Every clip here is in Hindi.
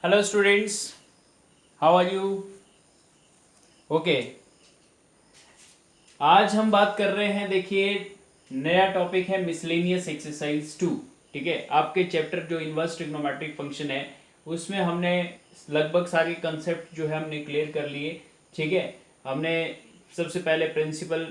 Hello students, how are you? Okay, आज हम बात कर रहे हैं। देखिए, नया टॉपिक है मिसलेनियस एक्सरसाइज 2। ठीक है, आपके चैप्टर जो इनवर्स ट्रिग्नोमेट्रिक फंक्शन है उसमें हमने लगभग सारी कंसेप्ट जो है हमने क्लियर कर लिए। ठीक है, हमने सबसे पहले प्रिंसिपल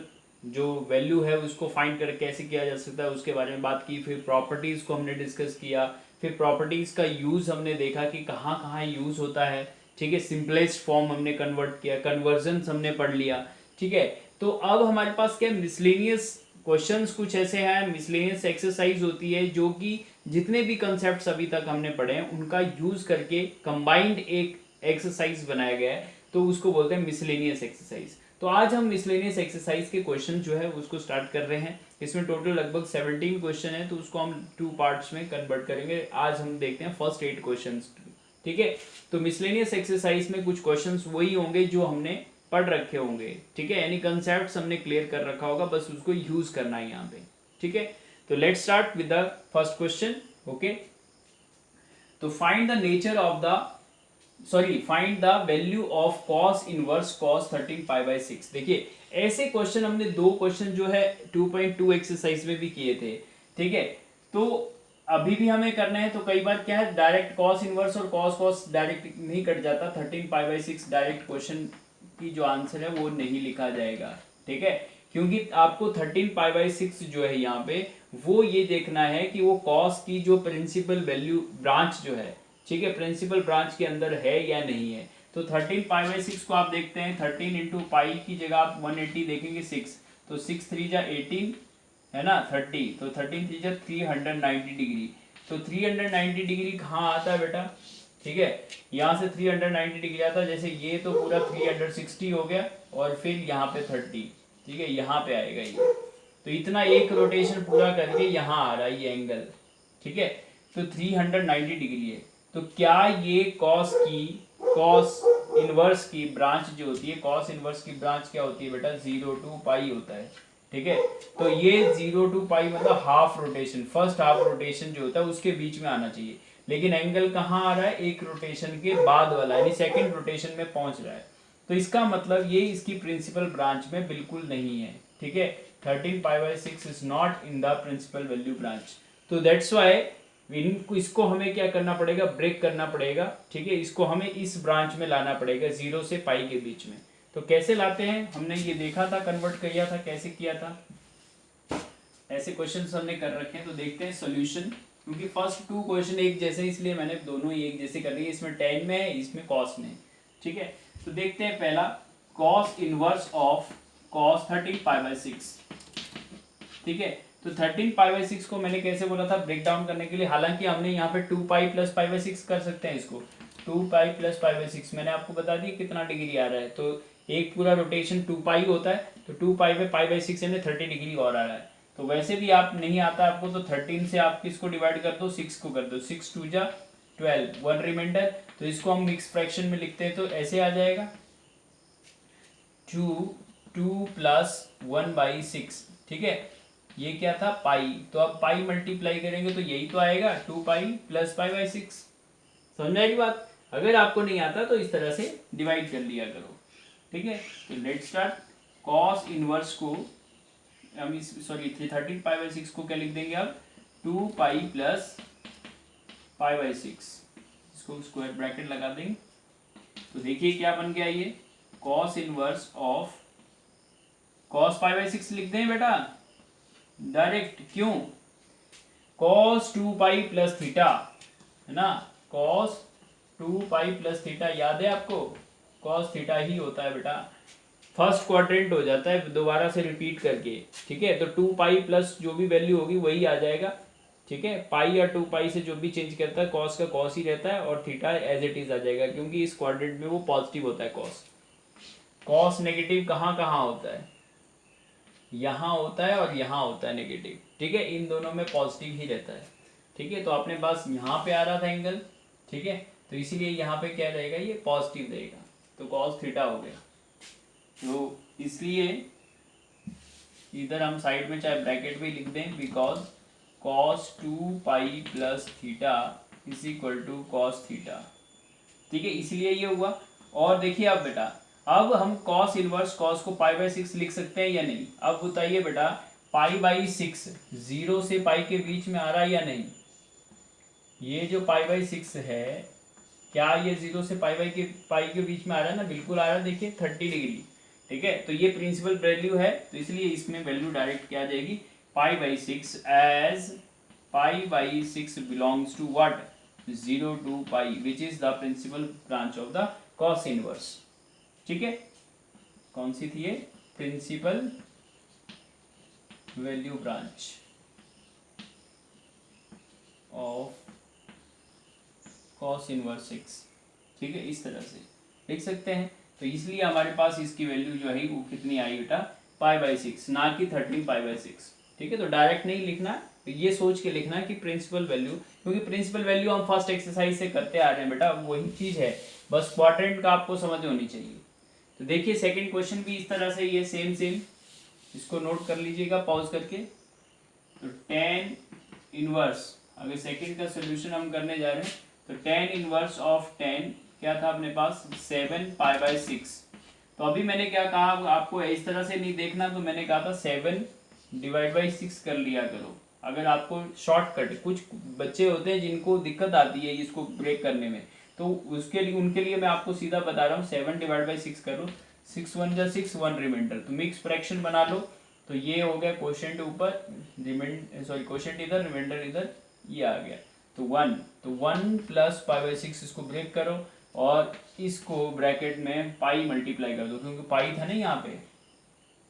जो वैल्यू है उसको फाइंड कर कैसे किया जा सकता है उसके बारे में बात की। फिर प्रॉपर्टीज़ को हमने डिस्कस किया। फिर प्रॉपर्टीज़ का यूज़ हमने देखा कि कहाँ कहाँ यूज़ होता है। ठीक है, सिंपलेस्ट फॉर्म हमने कन्वर्ट किया, कन्वर्जन हमने पढ़ लिया। ठीक है, तो अब हमारे पास क्या मिसलेनियस क्वेश्चंस कुछ ऐसे हैं, मिसलेनियस एक्सरसाइज होती है जो कि जितने भी कंसेप्ट अभी तक हमने पढ़े हैं उनका यूज करके कंबाइंड एक एक्सरसाइज बनाया गया है, तो उसको बोलते हैं मिसलेनियस एक्सरसाइज। तो आज हम मिसलेनियस एक्सरसाइज के क्वेश्चन जो है उसको स्टार्ट कर रहे हैं। इसमें टोटल लगभग 17 क्वेश्चन है, तो उसको हम 2 पार्ट्स में कन्वर्ट करेंगे। आज हम देखते हैं फर्स्ट 8 क्वेश्चन। ठीक है, तो मिसलेनियस एक्सरसाइज में कुछ क्वेश्चंस वही होंगे जो हमने पढ़ रखे होंगे। ठीक है, यानी कंसेप्ट हमने क्लियर कर रखा होगा, बस उसको यूज करना है यहाँ पे। ठीक है, तो let's start with the first question. Okay, तो find the nature of the find the value of cos inverse cos 13 पाई/6। देखिए, ऐसे क्वेश्चन हमने दो क्वेश्चन जो है 2.2 एक्सरसाइज में भी किए थे। ठीक है, तो अभी भी हमें करना है। तो कई बार क्या है, डायरेक्ट कॉस इनवर्स और कॉस कॉस डायरेक्ट नहीं कट जाता। 13 पाई/6 डायरेक्ट क्वेश्चन की जो आंसर है वो नहीं लिखा जाएगा। ठीक है, क्योंकि आपको 13 पाई/6 जो है यहाँ पे वो ये देखना है कि वो कॉस की जो प्रिंसिपल वैल्यू ब्रांच जो है, ठीक है, प्रिंसिपल ब्रांच के अंदर है या नहीं है। तो 13 पाई/6 को आप देखते हैं, 13 इंटू पाई की जगह आप 180 देखेंगे 6, तो 6 3 जा 18 है ना 30, तो 13 3 जा 390 डिग्री। तो 390 डिग्री कहाँ आता है बेटा? ठीक है, यहाँ से 390 डिग्री आता है। जैसे ये तो पूरा 360 हो गया और फिर यहाँ पे 30। ठीक है, यहाँ पे आएगा ये, तो इतना एक रोटेशन पूरा करके यहाँ आ रहा है ये एंगल। ठीक है, तो 390 डिग्री है। तो क्या ये कॉस इनवर्स की ब्रांच जो होती है, कॉस इनवर्स की ब्रांच क्या होती है बेटा? 0 to पाई होता है। ठीक है, तो ये 0 to पाई मतलब half rotation, first half rotation जो होता है उसके बीच में आना चाहिए। लेकिन एंगल कहाँ आ रहा है? एक रोटेशन के बाद वाला, यानी सेकेंड रोटेशन में पहुंच रहा है। तो इसका मतलब ये इसकी प्रिंसिपल ब्रांच में बिल्कुल नहीं है। ठीक है, 13 पाई/6 is not in the principal value branch. तो दैट्स वाई इनको इसको हमें क्या करना पड़ेगा? ब्रेक करना पड़ेगा। ठीक है, इसको हमें इस ब्रांच में लाना पड़ेगा, 0 से पाई के बीच में। तो कैसे लाते हैं? हमने ये देखा था, कन्वर्ट किया था, कैसे किया था। ऐसे क्वेश्चंस हमने कर रखे हैं, तो देखते हैं सॉल्यूशन। क्योंकि फर्स्ट 2 क्वेश्चन एक जैसे, इसलिए मैंने दोनों ही एक जैसे कर दिए। इसमें टेन में है, इसमें कॉस में। ठीक है, तो देखते हैं पहला, कॉस इनवर्स ऑफ कॉस 13 पाई/6। ठीक है, तो 13 पाई/6 को मैंने कैसे बोला था ब्रेक डाउन करने के लिए? हालांकि हमने यहाँ पे 2 पाई प्लस पाई/6 कर सकते हैं इसको। 2 पाई प्लस पाई/6 मैंने आपको बता दिया कितना डिग्री आ रहा है। तो एक पूरा रोटेशन 2 पाई होता है, तो 2 पाई में पाई/6 यानी 30 डिग्री और आ रहा है। तो वैसे भी आप नहीं आता आपको, तो 13 से आप किसको डिवाइड कर दो? 6 को कर दो। 6 2 जा 12, 1 रिमाइंडर। तो इसको हम मिक्स फ्रैक्शन में लिखते हैं, तो ऐसे आ जाएगा 2 + 1/6। ठीक है, ये क्या था? पाई। तो अब पाई मल्टीप्लाई करेंगे तो यही तो आएगा, 2 पाई प्लस पाई/6। समझ में आई बात? अगर आपको नहीं आता तो इस तरह से डिवाइड कर लिया करो। ठीक है, तो लेट्स स्टार्ट। कॉस इनवर्स को हम इस 13 पाई/6 को क्या लिख देंगे अब? 2 पाई प्लस पाई/6। इसको स्क्वायर ब्रैकेट लगा देंगे, तो देखिए क्या बन गया ये, कॉस इनवर्स ऑफ कॉस पाई/6 लिख दें बेटा डायरेक्ट। क्यों? कॉस 2 पाई प्लस थीटा है ना, कॉस 2 पाई प्लस थीटा याद है आपको? कॉस थीटा ही होता है बेटा, फर्स्ट क्वाड्रेंट हो जाता है दोबारा से रिपीट करके। ठीक है, तो 2 पाई प्लस जो भी वैल्यू होगी वही आ जाएगा। ठीक है, पाई या 2 पाई से जो भी चेंज करता है, कॉस का कॉस ही रहता है और थीटा एज इट इज आ जाएगा, क्योंकि इस क्वाड्रेंट में वो पॉजिटिव होता है कॉस। कॉस नेगेटिव कहाँ कहाँ होता है? यहाँ होता है और यहाँ होता है नेगेटिव। ठीक है, इन दोनों में पॉजिटिव ही रहता है। ठीक है, तो अपने पास यहाँ पे आ रहा था एंगल। ठीक है, तो इसीलिए यहाँ पे क्या रहेगा? ये पॉजिटिव रहेगा, तो कॉस थीटा हो गया। तो इसलिए इधर हम साइड में चाहे ब्रैकेट भी लिख दें, because cos 2 pi plus theta is equal to cos theta. ठीक है, इसलिए ये हुआ। और देखिए अब बेटा, अब हम कॉस इनवर्स कॉस को पाई बाई 6 लिख सकते हैं या नहीं? अब बताइए बेटा, पाई बाई 6 0 से पाई के बीच में आ रहा है या नहीं? ये जो पाई बाई 6 है, क्या ये 0 से पाई के बीच में आ रहा है ना? बिल्कुल आ रहा है, देखिए 30 डिग्री। ठीक है, तो ये प्रिंसिपल वैल्यू है, तो इसलिए इसमें वैल्यू डायरेक्ट क्या आ जाएगी, pi by 6, as pi by 6 belongs to what, 0 to pi, which is the principal branch of the cos inverse. ठीक है, कौन सी थी ये? Principal value branch of cos inverse 6। ठीक है, इस तरह से लिख सकते हैं। तो इसलिए हमारे पास इसकी वैल्यू जो है वो कितनी आई बेटा, पाई बाई 6, ना कि 13 पाई बाई 6। ठीक है, तो डायरेक्ट नहीं लिखना, तो ये सोच के लिखना कि प्रिंसिपल वैल्यू, क्योंकि प्रिंसिपल वैल्यू हम फर्स्ट एक्सरसाइज से करते आ रहे हैं बेटा, वही चीज़ है, बस क्वाड्रेंट का आपको समझ होनी चाहिए। तो देखिए सेकंड क्वेश्चन भी इस तरह से, ये सेम इसको नोट कर लीजिएगा पॉज करके। तो tan इनवर्स, अगर सेकंड का सोल्यूशन हम करने जा रहे हैं, तो tan इनवर्स ऑफ 10 क्या था अपने पास, 7 पाई बाई 6। तो अभी मैंने क्या कहा, आपको इस तरह से नहीं देखना, तो मैंने कहा था 7 डिवाइड बाई 6 कर लिया करो। अगर आपको शॉर्टकट, कुछ बच्चे होते हैं जिनको दिक्कत आती है इसको ब्रेक करने में, तो उसके लिए, उनके लिए मैं आपको सीधा बता रहा हूँ, 7 डिवाइड बाई 6 करो, 6 1 जा 6, 1 रिमाइंडर, तो मिक्स फ्रैक्शन बना लो। तो ये हो गया क्वोशेंट ऊपर, क्वोशेंट इधर, रिमाइंडर इधर, ये आ गया। तो 1, तो 1 प्लस पाई बाई 6, इसको ब्रेक करो और इसको ब्रैकेट में पाई मल्टीप्लाई कर दो, क्योंकि पाई था ना यहाँ पे।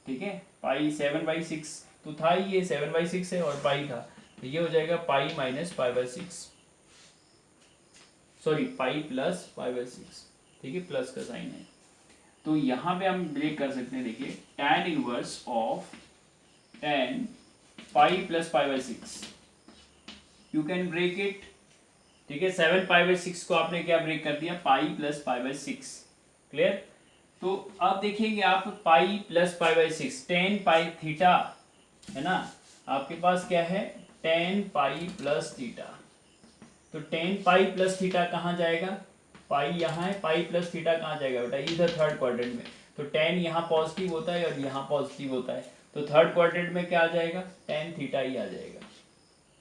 ठीक है, पाई 7 बाई 6 तो था ही, ये 7 बाई 6 है और पाई था, तो ये हो जाएगा pi minus pi by 6, sorry pi plus pi by 6। ठीक है, प्लस का साइन है, तो यहाँ पे हम ब्रेक कर सकते हैं। देखिए tan inverse of 10 pi plus pi by 6, you can break it. ठीक है, 7 पाई बाई 6 को आपने क्या ब्रेक कर दिया, पाई प्लस पाई बाई 6। क्लियर? तो अब देखेंगे आप, पाई plus pi by 6, ten pi theta है ना, आपके पास क्या है, टेन पाई प्लस थीटा। तो टेन पाई प्लस थीटा कहाँ जाएगा, पाई यहाँ है, पाई प्लस थीटा कहाँ जाएगा बेटा, इधर थर्ड क्वाड्रेंट में। तो टेन यहाँ पॉजिटिव होता है और यहाँ पॉजिटिव होता है, तो थर्ड क्वाड्रेंट में क्या आ जाएगा, टेन थीटा ही आ जाएगा।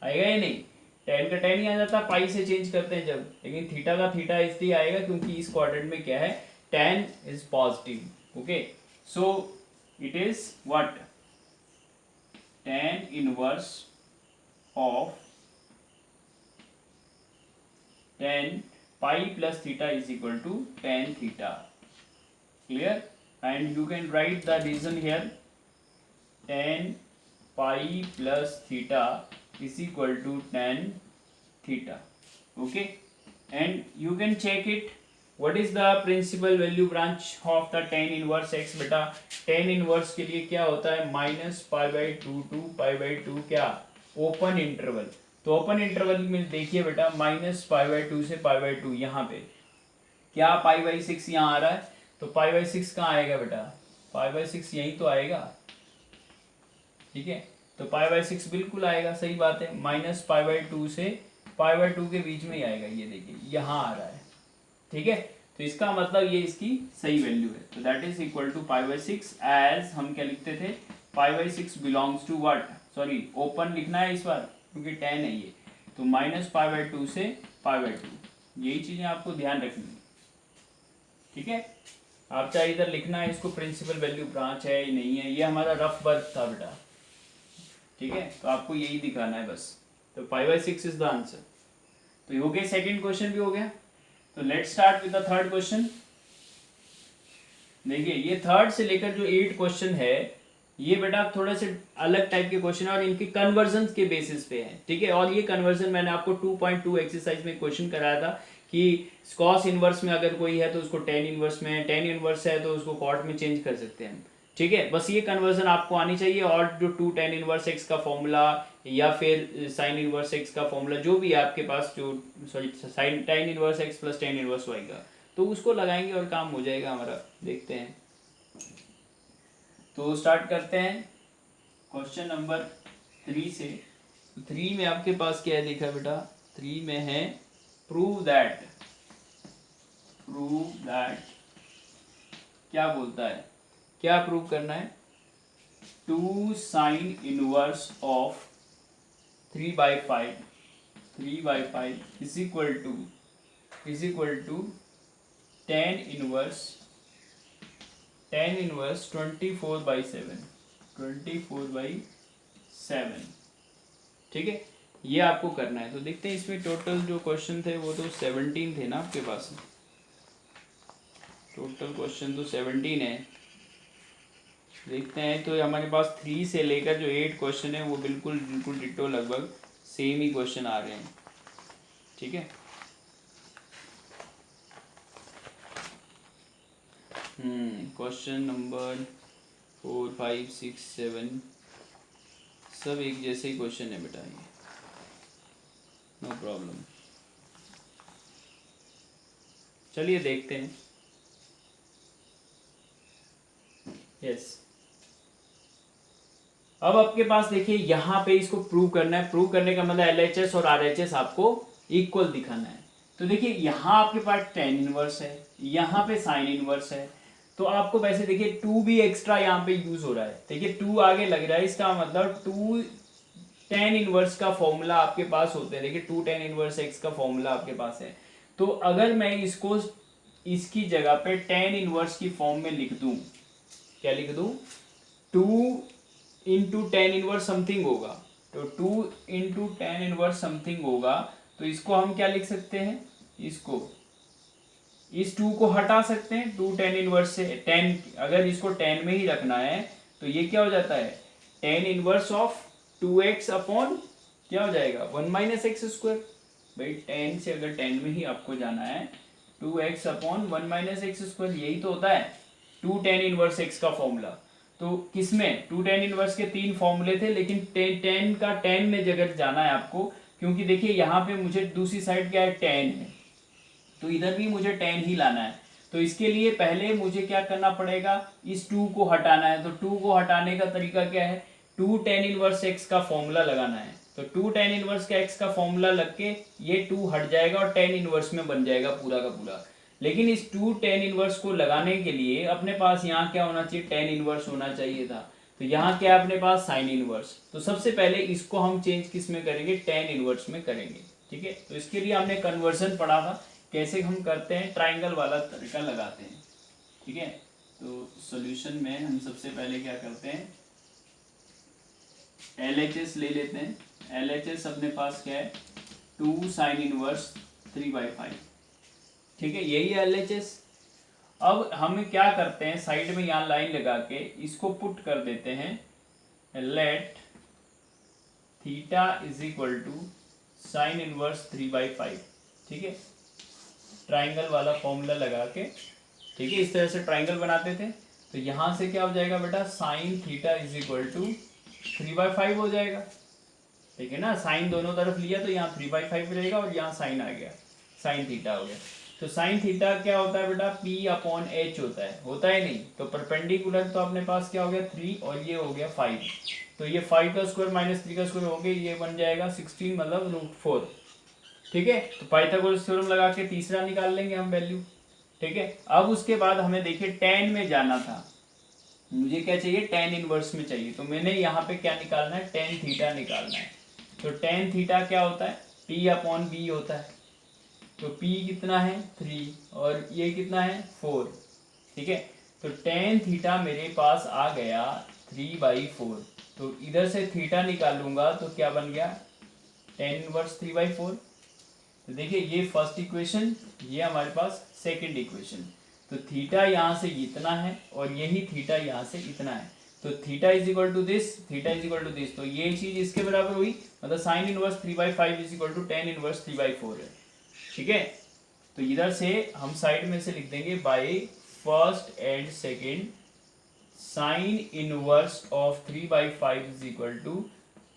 आएगा या नहीं? टेन का टेन ही आ जाता है, पाई से चेंज करते हैं जब, लेकिन थीटा का थीटा इसलिए आएगा क्योंकि इस क्वाड्रेंट में क्या है, tan is positive. Okay, so it is what, tan inverse of 10 pi plus theta is equal to tan theta. Clear? And you can write the reason here, tan pi plus theta is equal to tan theta. Okay, and you can check it, what is the principal value branch of the tan inverse x बेटा, tan inverse के लिए क्या होता है, minus pi by 2 to pi by 2, क्या ओपन इंटरवल। तो ओपन इंटरवल में देखिए बेटा, माइनस पाई बाई 2 से पाई बाई 2, यहाँ पे क्या पाई बाई 6 यहाँ आ रहा है, तो पाई बाई 6 कहाँ आएगा बेटा, पाई बाई 6 यहीं तो आएगा। ठीक है, तो पाई बाई 6 बिल्कुल आएगा, सही बात है, माइनस पाई बाई 2 से पाई बाई 2 के बीच में ही आएगा, ये देखिए यहाँ आ रहा है। ठीक है, तो इसका मतलब ये इसकी सही वैल्यू है, तो that is equal to pi by 6, as हम क्या लिखते थे, pi by 6 belongs to what, sorry open लिखना है इस बार क्योंकि 10 है ये, तो माइनस पाई बाई 2 से पाई बाई 2, यही चीजें आपको ध्यान रखनी है। ठीक है, आप चाहे इधर लिखना है इसको प्रिंसिपल वैल्यू ब्रांच है या नहीं है, ये हमारा रफ वर्क था बेटा। ठीक है, तो आपको यही दिखाना है बस, तो पाई बाई 6 इज द आंसर। तो ये हो गया, सेकेंड क्वेश्चन भी हो गया। तो let's start with the third question. देखिए ये थर्ड से लेकर जो 8 क्वेश्चन है, ये बेटा थोड़ा से अलग टाइप के क्वेश्चन है और इनके कन्वर्जन के बेसिस पे है। ठीक है, और ये कन्वर्जन मैंने आपको 2.2 एक्सरसाइज में क्वेश्चन कराया था कि कॉस इनवर्स में अगर कोई है तो उसको टेन इनवर्स में, टेन इनवर्स है तो उसको कॉट में चेंज कर सकते हैं। ठीक है, बस ये कन्वर्जन आपको आनी चाहिए, और जो 2 tan इनवर्स एक्स का फॉर्मूला या फिर साइन इनवर्स एक्स का फॉर्मूला जो भी है आपके पास, जो sorry sine tan inverse x plus tan inverse y का, तो उसको लगाएंगे और काम हो जाएगा हमारा। देखते हैं, तो स्टार्ट करते हैं क्वेश्चन नंबर 3 से। तो 3 में आपके पास क्या है देखा बेटा, 3 में है प्रूव दैट प्रूव दैट, क्या बोलता है, क्या प्रूव करना है, 2 sine inverse of 3/5 is equal to tan inverse 24/7 ठीक है, ये आपको करना है। तो देखते हैं इसमें टोटल जो क्वेश्चन थे वो तो 17 थे ना आपके पास, टोटल क्वेश्चन तो 17 है। देखते हैं, तो हमारे पास 3 से लेकर जो 8 क्वेश्चन है वो बिल्कुल बिल्कुल डिटो लगभग सेम ही क्वेश्चन आ रहे हैं। ठीक है, क्वेश्चन नंबर 4, 5, 6, 7 सब एक जैसे ही क्वेश्चन है बेटा, ये नो प्रॉब्लम। चलिए देखते हैं। यस, अब आपके पास देखिए यहाँ पे इसको प्रूव करना है। प्रूव करने का मतलब LHS और RHS आपको इक्वल दिखाना है। तो देखिए यहाँ आपके पास tan इनवर्स है, यहाँ पे साइन इनवर्स है, तो आपको वैसे देखिए 2 भी एक्स्ट्रा यहाँ पे यूज हो रहा है। देखिए 2 आगे लग रहा है, इसका मतलब 2 tan इनवर्स का फॉर्मूला आपके पास होते हैं। देखिए 2 tan इनवर्स x का फॉर्मूला आपके पास है। तो अगर मैं इसको इसकी जगह पे tan इनवर्स की फॉर्म में लिख दूं, क्या लिख दूं, 2 इंटू टेन इनवर्स समथिंग होगा, तो 2 इंटू टेन इनवर्स समथिंग होगा। तो इसको हम क्या लिख सकते हैं, इसको इस 2 को हटा सकते हैं, 2 टेन इनवर्स से 10, अगर इसको 10 में ही रखना है तो ये क्या हो जाता है, tan inverse of 2x upon क्या हो जाएगा 1 माइनस एक्स स्क्वायर। भाई 10 से अगर 10 में ही आपको जाना है 2x upon 1 minus x square, यही तो होता है 2 टेन इनवर्स x का फॉर्मूला। तो किसमें 2 टेन इनवर्स के 3 फॉर्मूले थे, लेकिन 10 का 10 में जगह जाना है आपको, क्योंकि देखिए यहाँ पे मुझे दूसरी साइड क्या है 10 है, तो इधर भी मुझे 10 ही लाना है। तो इसके लिए पहले मुझे क्या करना पड़ेगा, इस 2 को हटाना है। तो 2 को हटाने का तरीका क्या है, 2 टेन इनवर्स x का फॉर्मूला लगाना है। तो 2 टेन इनवर्स का x का फॉर्मूला लग के ये 2 हट जाएगा और टेन इनवर्स में बन जाएगा पूरा का पूरा। लेकिन इस 2 टेन इनवर्स को लगाने के लिए अपने पास यहाँ क्या होना चाहिए, टेन इनवर्स होना चाहिए था। तो यहाँ क्या है अपने पास साइन इनवर्स। तो सबसे पहले इसको हम चेंज किस में करेंगे, टेन इनवर्स में करेंगे। ठीक है, तो इसके लिए हमने कन्वर्जन पढ़ा था, कैसे हम करते हैं, ट्राइंगल वाला तरीका लगाते हैं। ठीक है, तो सॉल्यूशन में हम सबसे पहले क्या करते हैं, LHS ले लेते हैं। LHS अपने पास क्या है 2 साइन इनवर्स 3/5। ठीक है, यही है LHS। अब हम क्या करते हैं, साइड में यहाँ लाइन लगा के इसको पुट कर देते हैं, let theta is equal to sine inverse 3/5। ठीक है, ट्राइंगल वाला फॉर्मूला लगा के, ठीक है, इस तरह से ट्राइंगल बनाते थे। तो यहाँ से क्या हो जाएगा बेटा, sine theta is equal to 3/5 हो जाएगा। ठीक है ना, साइन दोनों तरफ लिया तो यहाँ 3/5 रहेगा और यहाँ साइन आ गया, साइन थीटा हो गया। तो साइन थीटा क्या होता है बेटा, P अपॉन H होता है नहीं। तो परपेंडिकुलर तो अपने पास क्या हो गया 3 और ये हो गया 5। तो ये 5 का स्क्वायर माइनस 3 का स्क्वायर हो गया, ये बन जाएगा 16 मतलब √4। ठीक है, तो पाइथागोरस थ्योरम लगा के तीसरा निकाल लेंगे हम वैल्यू। ठीक है, अब उसके बाद हमें देखिए tan में जाना था, मुझे क्या चाहिए, tan इनवर्स में चाहिए। तो मैंने यहाँ पे क्या निकालना है, tan थीटा निकालना है। तो tan थीटा क्या होता है, P अपॉन B होता है। तो P कितना है 3 और ये कितना है 4। ठीक है, तो tan थीटा मेरे पास आ गया 3/4। तो इधर से थीटा निकालूंगा तो क्या बन गया, tan इनवर्स 3/4। तो देखिए ये फर्स्ट इक्वेशन, ये हमारे पास सेकंड इक्वेशन। तो थीटा यहाँ से इतना है और यही थीटा यहाँ से इतना है। तो theta is equal to this, theta is equal to this, तो ये चीज इसके बराबर हुई, मतलब sine inverse 3/5 is equal to tan inverse 3/4 है। ठीक है, तो इधर से हम साइड में से लिख देंगे by first and second sine inverse of 3/5 is equal to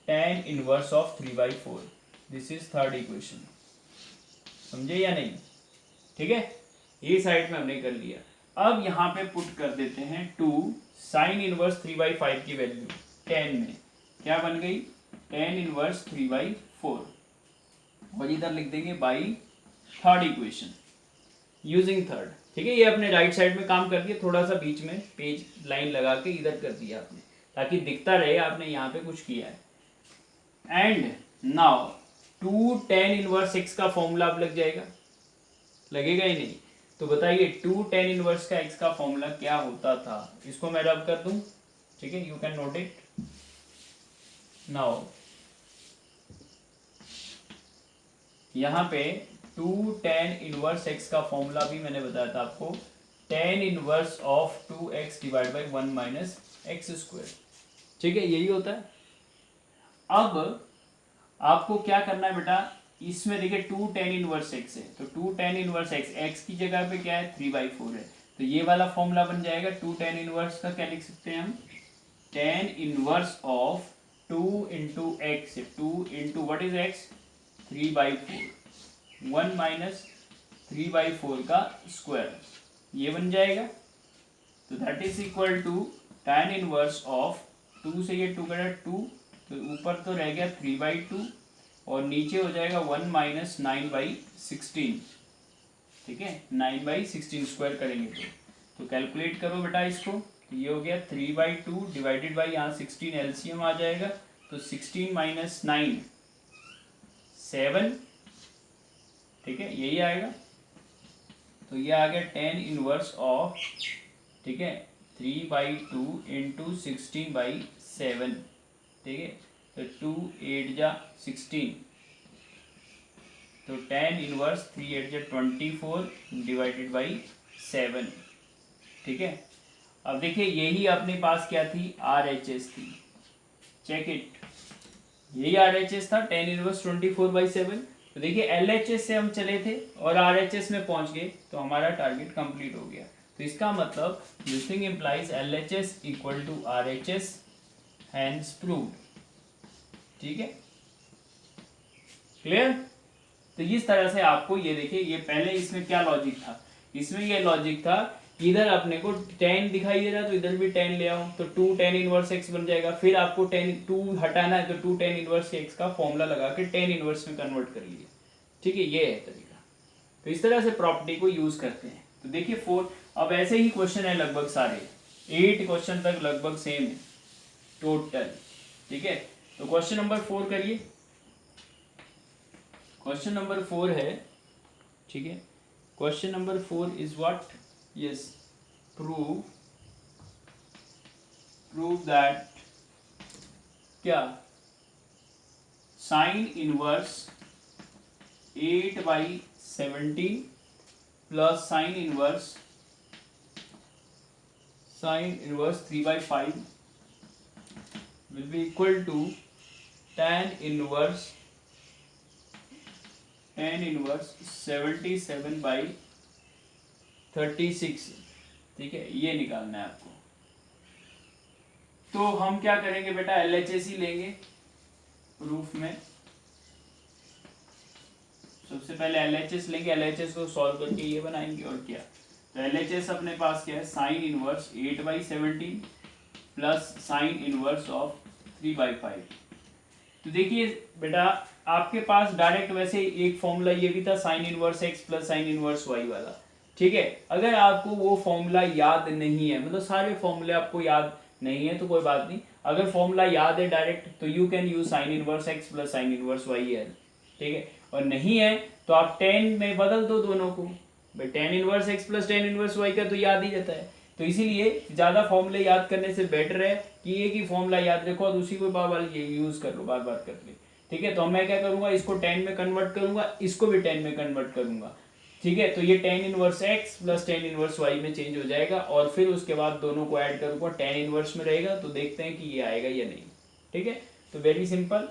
tan inverse of 3/4। This is third equation. समझे या नहीं, ठीक है, ये साइड में हमने कर लिया। अब यहाँ पे पुट कर देते हैं 2 साइन इनवर्स 3/5 की वैल्यू 10 में, क्या बन गई tan इनवर्स 3/4, और इधर लिख देंगे by third equation. Using third. ठीक है, ये अपने राइट साइड में काम कर दिया, थोड़ा सा बीच में पेज लाइन लगा के इधर कर दिया आपने, ताकि दिखता रहे आपने यहाँ पे कुछ किया है। And now 2 tan inverse x का फॉर्मूला अब लग जाएगा, लगेगा ही नहीं? तो बताइए 2 tan इनवर्स का x का फॉर्मूला क्या होता था? इसको मैं रब कर दूं, ठीक है, you can note it now. यहाँ पे 2 tan इनवर्स x का फॉर्मूला भी मैंने बताया था आपको, tan inverse of 2x divide by 1 minus x square. ठीक है, यही होता है। अब आपको क्या करना है बेटा, इसमें देखिए 2 tan इनवर्स x है, तो 2 tan इनवर्स x की जगह पे क्या है 3/4 है, तो ये वाला फॉर्मूला बन जाएगा 2 tan इनवर्स का। क्या लिख सकते हैं हम, tan inverse of 2 into x, 2 into what is x 3/4, 1 minus 3/4 का स्क्वायर, ये बन जाएगा। तो that is equal to tan inverse of 2 से ये 2 कटा 2, तो ऊपर तो रह गया 3/2 और नीचे हो जाएगा 1 माइनस 9/16। ठीक है, 9/16 स्क्वायर करेंगे तो कैलकुलेट करो बेटा इसको, तो ये हो गया 3/2 डिवाइडेड बाई यहाँ 16 एलसीएम आ जाएगा, तो 16 माइनस 9 7। ठीक है, यही आएगा। तो ये आ गया tan इनवर्स ऑफ, ठीक है, 3/2 इंटू 16/7। ठीक है, तो 2 8 जा 16, तो tan इनवर्स 3 8 जा 24 डिवाइडेड बाई 7। ठीक है, अब देखिए यही अपने पास क्या थी, RHS थी, चेक इट, यही RHS था tan इनवर्स 24/7। तो देखिए LHS से हम चले थे और RHS में पहुंच गए, तो हमारा टारगेट कंप्लीट हो गया। तो इसका मतलब this thing implies LHS equal to RHS, hence proved. ठीक है, क्लियर? तो इस तरह से आपको ये देखिए, ये पहले इसमें क्या लॉजिक था, इसमें ये लॉजिक था, इधर अपने को tan दिखाई दे रहा तो इधर भी tan ले आओ, तो 2 tan इनवर्स x बन जाएगा। फिर आपको 2 हटाना है तो 2 tan इनवर्स x का फॉर्मूला लगा के tan इनवर्स में कन्वर्ट कर लिए। ठीक है, ये है तरीका। तो इस तरह से प्रॉपर्टी को यूज करते हैं। तो देखिए 4, अब ऐसे ही क्वेश्चन है लगभग सारे 8 क्वेश्चन तक लगभग सेम है टोटल। ठीक है, तो क्वेश्चन नंबर 4 करिए। क्वेश्चन नंबर 4 है, ठीक है, question number 4 is what, yes, prove that क्या sine inverse 8/17 plus sine inverse 3/5 will be equal to tan inverse 77/36। ठीक है, ये निकालना है आपको। तो हम क्या करेंगे बेटा, LHS ही लेंगे प्रूफ में। सबसे पहले LHS लेंगे, LHS को सॉल्व करके ये बनाएंगे और क्या। तो LHS अपने पास क्या है, sign inverse 8/17 plus sine inverse of 3/5। तो देखिए बेटा आपके पास डायरेक्ट वैसे एक फॉर्मूला ये भी था, sine inverse x plus sine inverse y वाला। ठीक है, अगर आपको वो फॉर्मूला याद नहीं है, मतलब सारे फॉर्मूले आपको याद नहीं है तो कोई बात नहीं, अगर फॉर्मूला याद है डायरेक्ट तो you can use sine inverse x plus sine inverse y है। ठीक है, और नहीं है तो आप tan में बदल दो दोनों को, भाई tan inverse x plus tan inverse y का तो याद ही रहता है। तो इसीलिए ज़्यादा फॉर्मूले याद करने से बेटर है कि एक ही फॉर्मूला याद रखो और उसी को बार बार ये यूज़ कर लो, बार बार कर ले। ठीक है, तो मैं क्या करूँगा, इसको tan में कन्वर्ट करूँगा, इसको भी tan में कन्वर्ट करूँगा। ठीक है, तो ये tan inverse x plus tan inverse y में चेंज हो जाएगा और फिर उसके बाद दोनों को ऐड करूँगा, tan इनवर्स में रहेगा, तो देखते हैं कि ये आएगा या नहीं। ठीक है, तो वेरी सिंपल।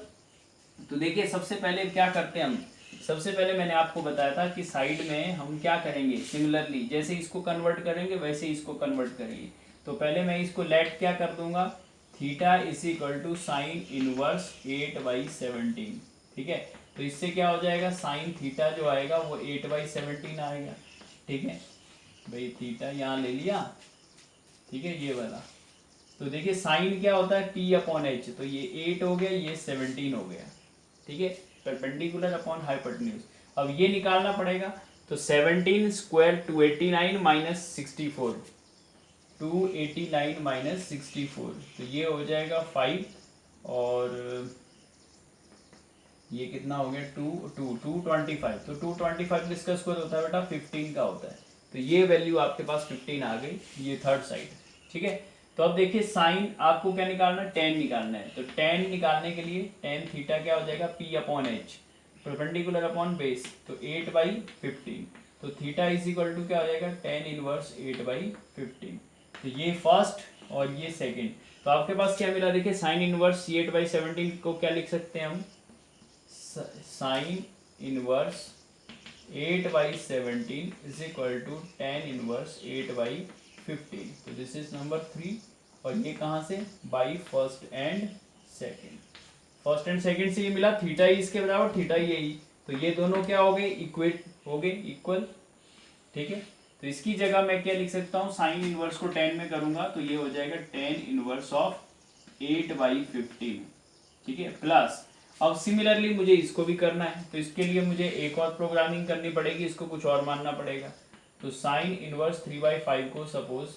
तो देखिए सबसे पहले क्या करते हैं हम, सबसे पहले मैंने आपको बताया था कि साइड में हम क्या करेंगे, सिमिलरली जैसे इसको कन्वर्ट करेंगे वैसे इसको कन्वर्ट करेंगे। तो पहले मैं इसको लेट क्या कर दूंगा, theta is equal to sine inverse 8/17। ठीक है, तो इससे क्या हो जाएगा, साइन थीटा जो आएगा वो 8/17 आएगा। ठीक है भाई, थीटा यहाँ ले लिया, ठीक है, ये वाला। तो देखिए साइन क्या होता है, P/H, तो ये 8 हो गया, ये 17 हो गया। ठीक है, परपेंडिकुलर अपॉन हाइपोटेन्यूज। अब ये निकालना पड़ेगा, तो 17 स्क्वायर 289 माइनस 64, 289 माइनस 64, तो ये हो जाएगा 5, और ये कितना हो गया 225, तो 225 किसका स्क्वायर होता है बेटा 15 का होता है, तो ये वैल्यू आपके पास 15 आ गई, ये थर्ड साइड। ठीक है, तो अब देखिए साइन आपको क्या निकालना है, टेन निकालना है, तो टेन निकालने के लिए टेन थीटा क्या हो जाएगा P upon H, perpendicular upon base, तो 8/15, तो थीटा इज इक्वल टू क्या हो जाएगा टेन इनवर्स 8/15, तो ये फर्स्ट और ये सेकेंड। तो आपके पास क्या मिला, देखिए साइन इनवर्स 8/17 को क्या लिख सकते हैं हम, sine inverse 8/17 is equal to tan inverse 8/15, तो दिस इज नंबर 3, और ये कहाँ से, by first and second, first and second से ये मिला, थीटा ही इसके बराबर, थीटा ही यही, तो ये दोनों क्या हो गए, इक्वेट हो गए, इक्वल। ठीक है, तो इसकी जगह मैं क्या लिख सकता हूँ, साइन इनवर्स को 10 में करूंगा तो ये हो जाएगा 10 इनवर्स ऑफ 8/15। ठीक है, प्लस अब सिमिलरली मुझे इसको भी करना है, तो इसके लिए मुझे एक और प्रोग्रामिंग करनी पड़ेगी, इसको कुछ और मानना पड़ेगा, तो साइन इनवर्स 3/5 को सपोज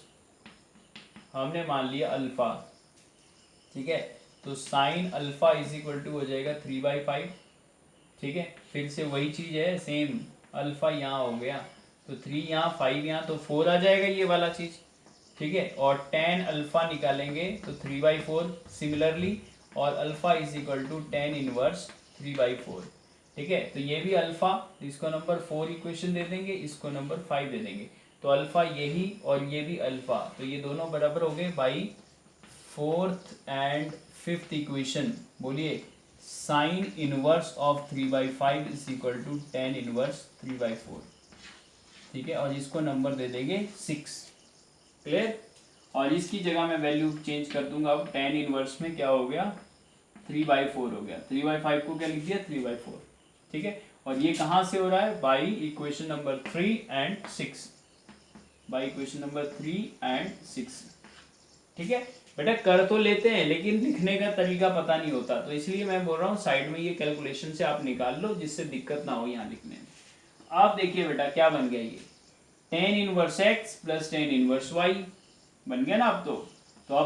हमने मान लिया अल्फा। ठीक है, तो sine alpha is equal to हो जाएगा 3/5। ठीक है, फिर से वही चीज़ है, सेम अल्फा यहाँ हो गया, तो 3 यहाँ, 5 यहाँ, तो 4 आ जाएगा ये वाला चीज़। ठीक है, और टेन अल्फा निकालेंगे तो 3/4 सिमिलरली, और alpha is equal to tan inverse 3/4। ठीक है, तो ये भी अल्फा, इसको नंबर 4 इक्वेशन दे देंगे, इसको नंबर 5 दे देंगे, तो अल्फा यही और ये भी अल्फा, तो ये दोनों बराबर हो गए by fourth and fifth equation. बोलिए, sine inverse of 3/5 is equal to tan inverse 3/4। ठीक है, और इसको नंबर दे देंगे 6। क्लियर, और इसकी जगह मैं वैल्यू चेंज कर दूंगा, अब टेन इनवर्स में क्या हो गया 3/4 हो गया, 3/5 को क्या लिख दिया 3/4। ठीक है, और ये कहाँ से हो रहा है, by equation number 3 and 6, by equation number 3 and 6। ठीक है बेटा, कर तो लेते हैं लेकिन लिखने का तरीका पता नहीं होता, तो इसलिए मैं बोल रहा हूँ साइड में ये कैलकुलेशन से आप निकाल लो, जिससे दिक्कत ना हो यहाँ लिखने में। आप देखिए बेटा क्या बन गया, ये tan inverse x plus tan inverse y बन गया ना। अब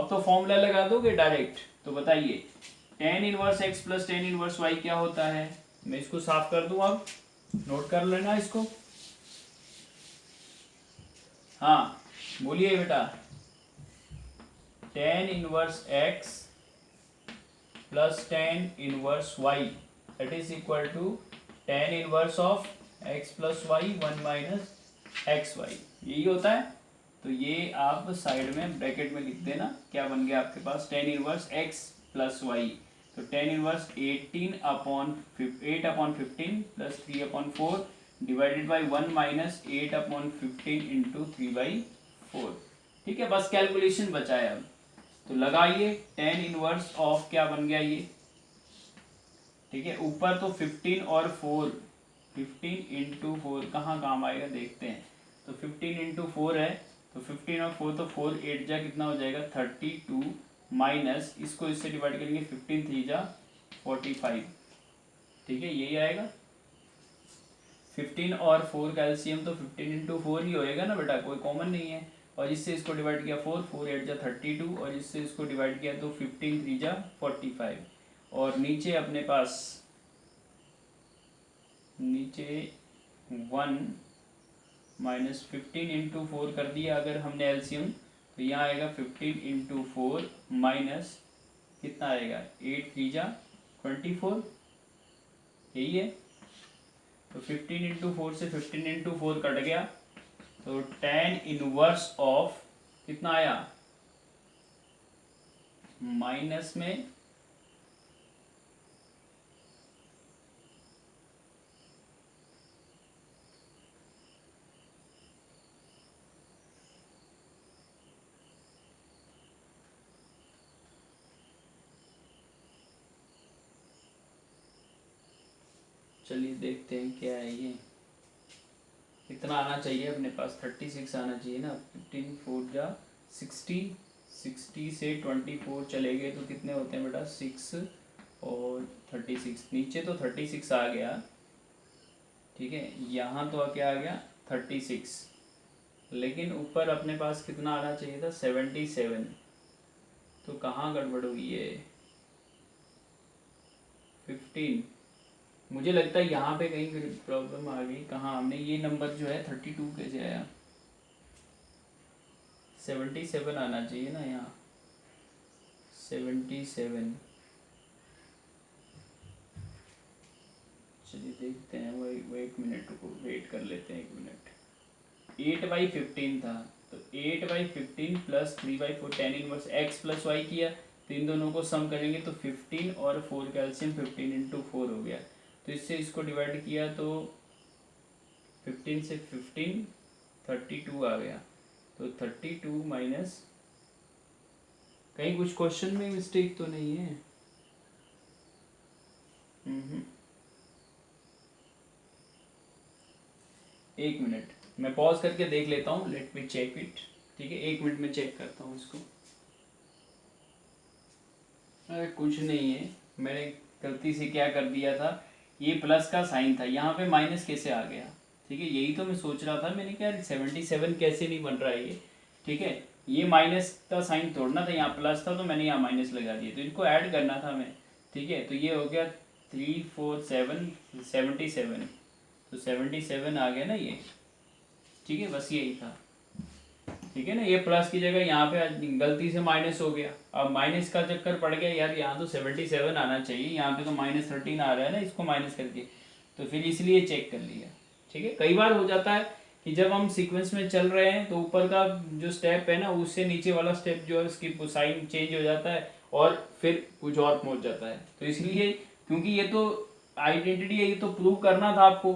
तो फॉर्मूला लगा दोगे डायरेक्ट, तो बताइए tan inverse x plus tan inverse y क्या होता है, मैं इसको साफ कर दूं, अब नोट कर लेना इसको। हाँ बोलिए बेटा, tan inverse x plus tan inverse y that is equal to tan inverse of x plus y 1 minus x y, यही होता है। तो ये आप साइड में ब्रैकेट में लिख देना, क्या बन गया आपके पास, tan inverse x plus Y, तो tan inverse 8/15 plus 3/4 divided by 1 minus 8/15 into 3/4। ठीक है, बस कैलकुलेशन बचा है अब, तो लगाइए टेन इनवर्स ऑफ क्या बन गया ये। ठीक है, ऊपर तो 15 और 4, 15 इंटू 4 कहाँ काम आएगा देखते हैं, तो 15 इंटू 4 है, तो 15 और 4 तो 4 8 जा कितना हो जाएगा 32 माइनस इसको इससे डिवाइड करेंगे 15 3 जा 45। ठीक है, यही आएगा 15 और 4 का एलसीएम तो 15 इंटू 4 ही होएगा ना बेटा, कोई कॉमन नहीं है, और इससे इसको डिवाइड किया 4 4 8 जा 32, और इससे इसको डिवाइड किया तो 15 3 जा 45, और नीचे अपने पास नीचे 1 माइनस 15 इंटू 4 कर दिया अगर हमने एलसीएम, तो यहाँ आएगा 15 इंटू 4 माइनस कितना आएगा 8 3 जा 24, यही है। तो 15 इंटू 4 से 15 इंटू 4 कट गया, तो टेन इनवर्स ऑफ कितना आया माइनस में चलिए देखते हैं क्या है ये, कितना आना चाहिए अपने पास 36 आना चाहिए ना, 15 4 जा 60, 60 से 24 चले गए तो कितने होते हैं बेटा 6 और 36, नीचे तो 36 आ गया। ठीक है, यहाँ तो क्या आ गया 36, लेकिन ऊपर अपने पास कितना आना चाहिए था 77, तो कहाँ गड़बड़ हुई है 15, मुझे लगता है यहाँ पे कहीं प्रॉब्लम आ गई। कहाँ हमने ये नंबर जो है 32 कैसे आया, 77 आना चाहिए ना यहाँ, 77, चलिए देखते हैं, वो 1 मिनट को वेट कर लेते हैं 1 मिनट। 8/15 था, तो 8/15 plus 3/4 tan inverse x plus y किया, तो इन दोनों को सम करेंगे तो 15 और 4 कैल्शियम 15 इंटू 4 हो गया, तो इससे इसको डिवाइड किया तो 15 से 15 32 आ गया, तो 32 माइनस, कहीं कुछ क्वेश्चन में मिस्टेक तो नहीं है? 1 मिनट मैं पॉज करके देख लेता हूँ, लेट मी चेक इट। ठीक है, 1 मिनट में चेक करता हूँ इसको। अरे कुछ नहीं है, मैंने गलती से क्या कर दिया था, ये प्लस का साइन था, यहाँ पे माइनस कैसे आ गया? ठीक है, यही तो मैं सोच रहा था, मैंने क्या 77 कैसे नहीं बन रहा है ये। ठीक है, ये माइनस का साइन तोड़ना था, यहाँ प्लस था तो मैंने यहाँ माइनस लगा दिया, तो इनको ऐड करना था मैं। ठीक है, तो ये हो गया 3 4 7 77, तो 77 आ गया ना ये। ठीक है, बस यही था। ठीक है ना, ये प्लस की जगह यहाँ पे गलती से माइनस हो गया, अब माइनस का चक्कर पड़ गया यार, यहाँ तो 77 आना चाहिए, यहाँ पे तो -13 आ रहा है ना, इसको माइनस करके, तो फिर इसलिए चेक कर लिया। ठीक है, कई बार हो जाता है कि जब हम सीक्वेंस में चल रहे हैं तो ऊपर का जो स्टेप है ना, उससे नीचे वाला स्टेप जो है उसकी साइन चेंज हो जाता है और फिर कुछ और पहुंच जाता है, तो इसलिए क्योंकि ये तो आइडेंटिटी है, ये तो प्रूव करना था आपको।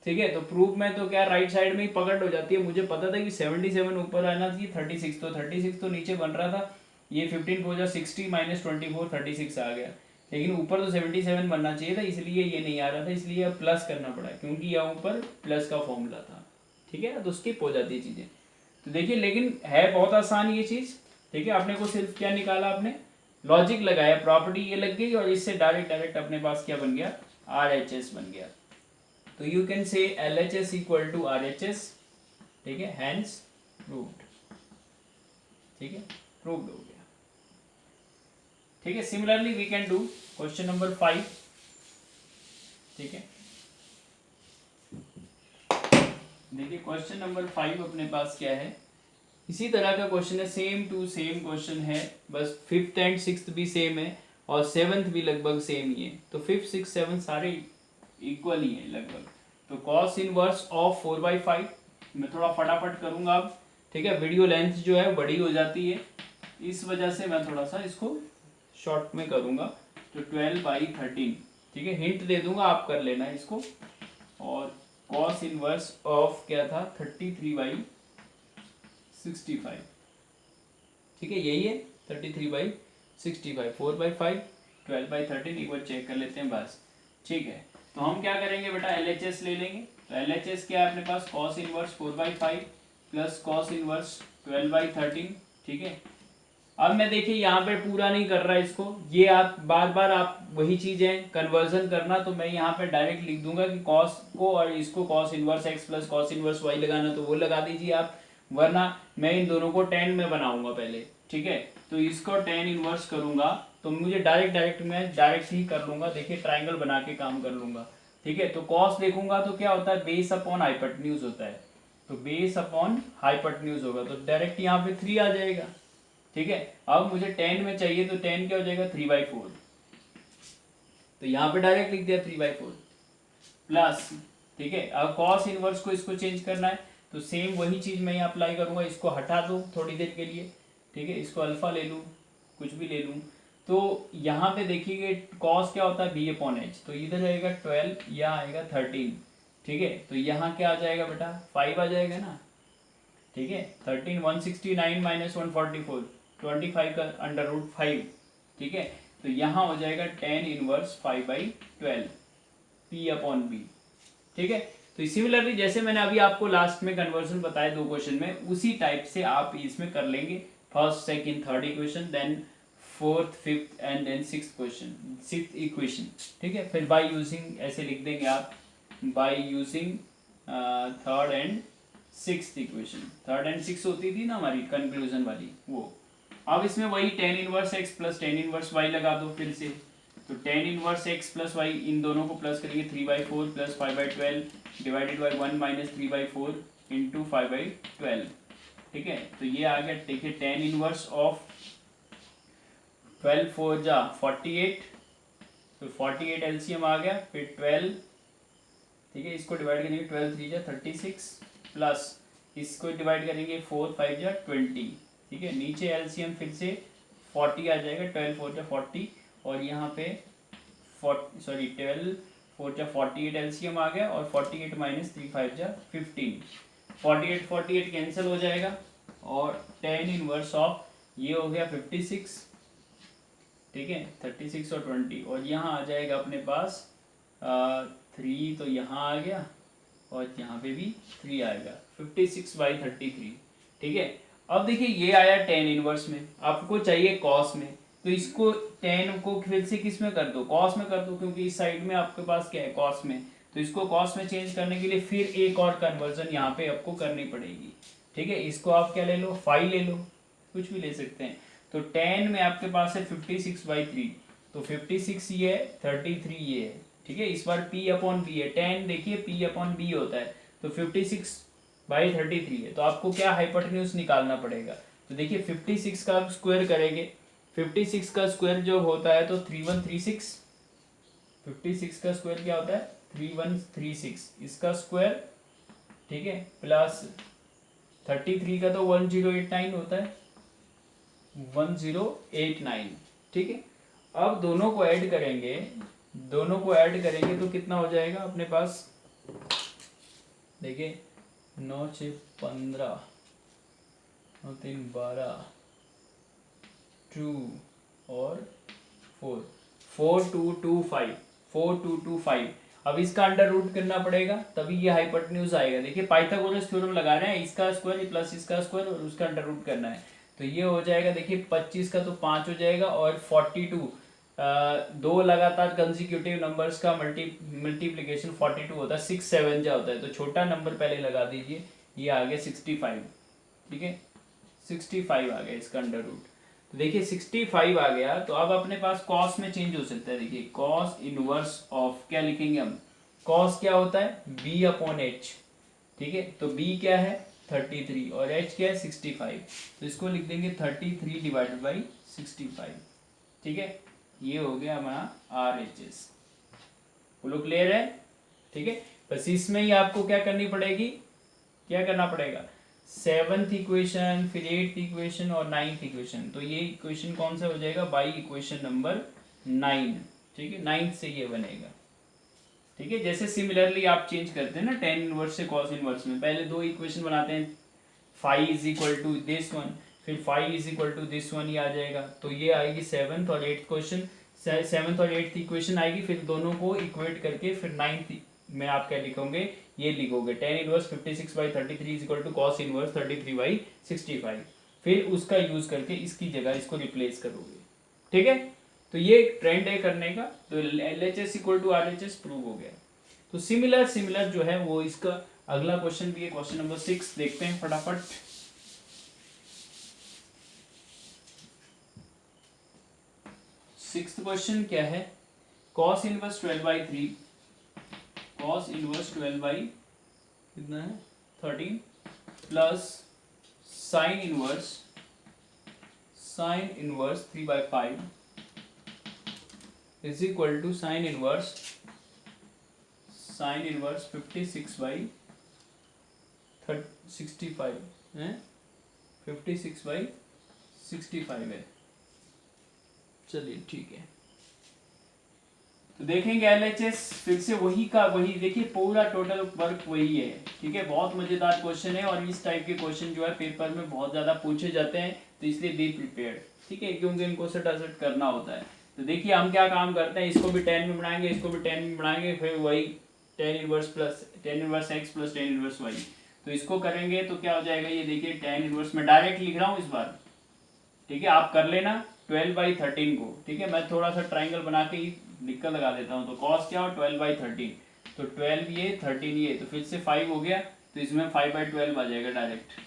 ठीक है, तो प्रूफ में तो क्या राइट साइड में ही पकड़ हो जाती है, मुझे पता था कि 77 ऊपर आना चाहिए, 36 तो 36 तो नीचे बन रहा था, ये 15 हो जा 60 माइनस 24 36 आ गया, लेकिन ऊपर तो 77 बनना चाहिए था, इसलिए ये नहीं आ रहा था, इसलिए अब प्लस करना पड़ा क्योंकि यहाँ ऊपर प्लस का फॉर्मूला था। ठीक है ना, तो स्किप हो जाती है चीज़ें। तो देखिए, लेकिन है बहुत आसान ये चीज़। ठीक है, आपने को सिर्फ क्या निकाला, आपने लॉजिक लगाया, प्रॉपर्टी ये लग गई और इससे डायरेक्ट अपने पास क्या बन गया, RHS बन गया। तो you can say LHS equal to RHS। ठीक है, हैंस प्रूव्ड। ठीक है, प्रूव्ड हो गया। ठीक है, similarly we can do question number 5। ठीक है, देखिए क्वेश्चन नंबर 5 अपने पास क्या है, इसी तरह का क्वेश्चन है, सेम टू सेम क्वेश्चन है, बस 5th एंड 6th भी सेम है और 7th भी लगभग सेम ही है, तो 5th 6th 7th सारे इक्वल ही है लगभग। तो कॉस इनवर्स ऑफ 4/5 मैं थोड़ा फटाफट करूंगा अब। ठीक है, वीडियो लेंथ जो है बड़ी हो जाती है, इस वजह से मैं थोड़ा सा इसको शॉर्ट में करूंगा, तो 12/13। ठीक है, हिंट दे दूंगा, आप कर लेना इसको। और कॉस इनवर्स ऑफ क्या था 33/65। ठीक है, यही है 33/65, 4/5 12/13, एक बार चेक कर लेते हैं बस। ठीक है, तो हम क्या करेंगे बेटा, LHS ले लेंगे, तो LHS क्या है अपने पास, cos inverse 4/5 plus cos inverse 12/13। ठीक है, अब मैं देखिए यहाँ पे पूरा नहीं कर रहा इसको, ये आप बार बार आप वही चीजें कन्वर्जन करना, तो मैं यहाँ पे डायरेक्ट लिख दूंगा कि कॉस को और इसको cos inverse x plus cos inverse y लगाना तो वो लगा दीजिए आप, वरना मैं इन दोनों को tan में बनाऊंगा पहले। ठीक है, तो इसको tan इनवर्स करूंगा तो मुझे डायरेक्ट ही कर लूंगा, देखिए ट्राइंगल बना के काम कर लूंगा। ठीक है, तो कॉस देखूंगा तो क्या होता है, बेस अपॉन हाइपोटेन्यूज होता है, तो बेस अपॉन हाइपोटेन्यूज होगा, तो डायरेक्ट यहाँ पे 3 आ जाएगा। ठीक है, अब मुझे 10 में चाहिए, तो 10 क्या हो जाएगा 3/4, तो यहाँ पे डायरेक्ट लिख दिया 3/4 प्लस। ठीक है, अब कॉस इनवर्स को इसको चेंज करना है, तो सेम वही चीज मैं यहाँ अप्लाई करूंगा, इसको हटा दूं थोड़ी देर के लिए। ठीक है, इसको अल्फा ले लूँ, कुछ भी ले लूँ, तो यहाँ पे देखिए कॉस क्या होता है b/h, तो इधर आएगा 12, यहाँ आएगा 13। ठीक है, तो यहाँ क्या आ जाएगा बेटा 5 आ जाएगा ना। ठीक है, 13 169 माइनस 144 25 का √5। ठीक है, तो यहाँ हो जाएगा tan इनवर्स 5/12 p/b। ठीक है, तो सिमिलरली जैसे मैंने अभी आपको लास्ट में कन्वर्जन बताया 2 क्वेश्चन में, उसी टाइप से आप इसमें कर लेंगे, first second third equation, then fourth fifth and then sixth equation. ठीक है, फिर बाय यूजिंग ऐसे लिख देंगे आप by using third and sixth equation. Third and six होती थी ना हमारी कंक्लूजन वाली वो। अब इसमें वही tan inverse x plus tan inverse Y लगा दो फिर से। तो tan inverse x plus Y, इन दोनों को प्लस करेंगे 3/4 plus 5/12 divided by 1 minus 3/4 into 5/12। ठीक है, तो ये आ गया। देखिए टेन इनवर्स ऑफ 12 4 जा 48, तो 48 एलसीएम आ गया। फिर 12, ठीक है, इसको डिवाइड करेंगे 12 3 जा 36 प्लस इसको डिवाइड करेंगे 4 5 जा 20। ठीक है, नीचे एलसीएम फिर से 40 आ जाएगा, 12 4 जा 40 और यहाँ पे 12 4 जा 48 एलसीएम आ गया और 48 माइनस 3 5 जा 15। 48 कैंसिल हो जाएगा और टेन इनवर्स ऑफ ये हो गया 56। ठीक है, 36 और 20 और यहाँ आ जाएगा अपने पास 3, तो यहाँ आ गया और यहाँ पे भी 3 आएगा, 56/33। ठीक है, अब देखिए ये आया टेन इनवर्स में, आपको चाहिए कॉस में, तो इसको टेन को फिर से किस में कर दो, कॉस में कर दो, क्योंकि इस साइड में आपके पास क्या है कॉस में। तो इसको कॉस में चेंज करने के लिए फिर एक और कन्वर्जन यहाँ पे आपको करनी पड़ेगी। ठीक है, इसको आप क्या ले लो, फाई ले लो, कुछ भी ले सकते हैं। तो टेन में आपके पास है 56/3, तो 56 ये है, 33 ये है। ठीक है, इस बार p अपॉन बी है, टेन देखिए p अपॉन बी होता है, तो 56/33 है। तो आपको क्या हाइपोटेन्यूज निकालना पड़ेगा, तो देखिए 56 का स्क्वायर करेंगे, 56 का स्क्वायर जो होता है तो 3136। 56 का स्क्वायर क्या होता है 3136, इसका स्क्वायर। ठीक है, प्लस 33 का तो 1089 होता है, 1089। ठीक है, अब दोनों को ऐड करेंगे, तो कितना हो जाएगा अपने पास, देखिए 9 6 15 9 3 12 2 और 4 4225 4225। अब इसका अंडर रूट करना पड़ेगा तभी ये हाइपोटेन्यूज आएगा। देखिए पाइथागोरस थ्योरम लगा रहे हैं, इसका स्क्वायर प्लस इसका स्क्वायर और उसका अंडर रूट करना है, तो ये हो जाएगा। देखिए 25 का तो 5 हो जाएगा और 42 दो लगातार कंसेक्यूटिव नंबर्स का मल्टीप्लिकेशन 42 होता है, 6 7 जा होता है, तो छोटा नंबर पहले लगा दीजिए, ये आ गया 65। ठीक है, 65 आ गया इसका अंडर रूट। तो देखिए 65 आ गया, तो अब अपने पास कॉस में चेंज हो सकता है। देखिए कॉस इनवर्स ऑफ क्या लिखेंगे हम, कॉस क्या होता है b अपॉन एच। ठीक है, तो b क्या है 33 और h क्या है 65, तो इसको लिख देंगे 33 डिवाइडेड बाई 65। ठीक है, ये हो गया हमारा RHS। बोलो क्लियर है। ठीक है, बस इसमें ही आपको क्या करनी पड़ेगी, क्या करना पड़ेगा, 7th इक्वेशन, फिर 8th इक्वेशन और 9th इक्वेशन। तो ये इक्वेशन कौन सा हो जाएगा, बाई इक्वेशन नंबर 9। ठीक है, 9th से ये बनेगा। ठीक है, जैसे सिमिलरली आप चेंज करते हैं ना टेन इनवर्स से कॉस इनवर्स में, पहले दो इक्वेशन बनाते हैं, phi is equal to this one, फिर phi is equal to this one, ये आ जाएगा। तो ये आएगी 7th और 8th क्वेश्चन, 7th और 8th इक्वेशन आएगी, फिर दोनों को इक्वेट करके फिर 9th में आप क्या लिखोगे, ये लिखोगे tan inverse 56/33 is equal to cos inverse 33/65, फिर उसका यूज करके इसकी जगह इसको रिप्लेस करोगे। ठीक है, तो ये एक ट्रेंड है करने का, तो LHS equal to RHS prove हो गया। तो सिमिलर जो है वो इसका अगला क्वेश्चन भी है, क्वेश्चन नंबर 6 देखते हैं फटाफट। सिक्स्थ क्वेश्चन क्या है, cos इनवर्स 12/3, cos इनवर्स 12 कितना है 13 plus sine inverse 3/5 is equal to sine inverse 56/65 है, 56/65 है। चलिए ठीक है, तो देखेंगे LHS फिर से वही का वही, देखिए पूरा टोटल वर्क वही है। ठीक है, बहुत मजेदार क्वेश्चन है और इस टाइप के क्वेश्चन जो है पेपर में बहुत ज्यादा पूछे जाते हैं, तो इसलिए बी प्रिपेयर्ड। ठीक है, क्योंकि इनको सटासट करना होता है। तो देखिए हम क्या काम करते हैं, इसको भी 10 में बनाएंगे, इसको भी 10 में बनाएंगे, फिर वही tan inverse x plus tan inverse y, तो इसको करेंगे तो क्या हो जाएगा, ये देखिए टेन इनवर्स में डायरेक्ट लिख रहा हूँ इस बार। ठीक है, आप कर लेना 12/13 को। ठीक है, मैं थोड़ा सा ट्राइंगल बना के ही लिख कर लगा देता हूँ, तो कॉस क्या हो 12/13, तो 12 ये 13 ये, तो फिर से 5 हो गया, तो इसमें 5/12 आ जाएगा डायरेक्ट।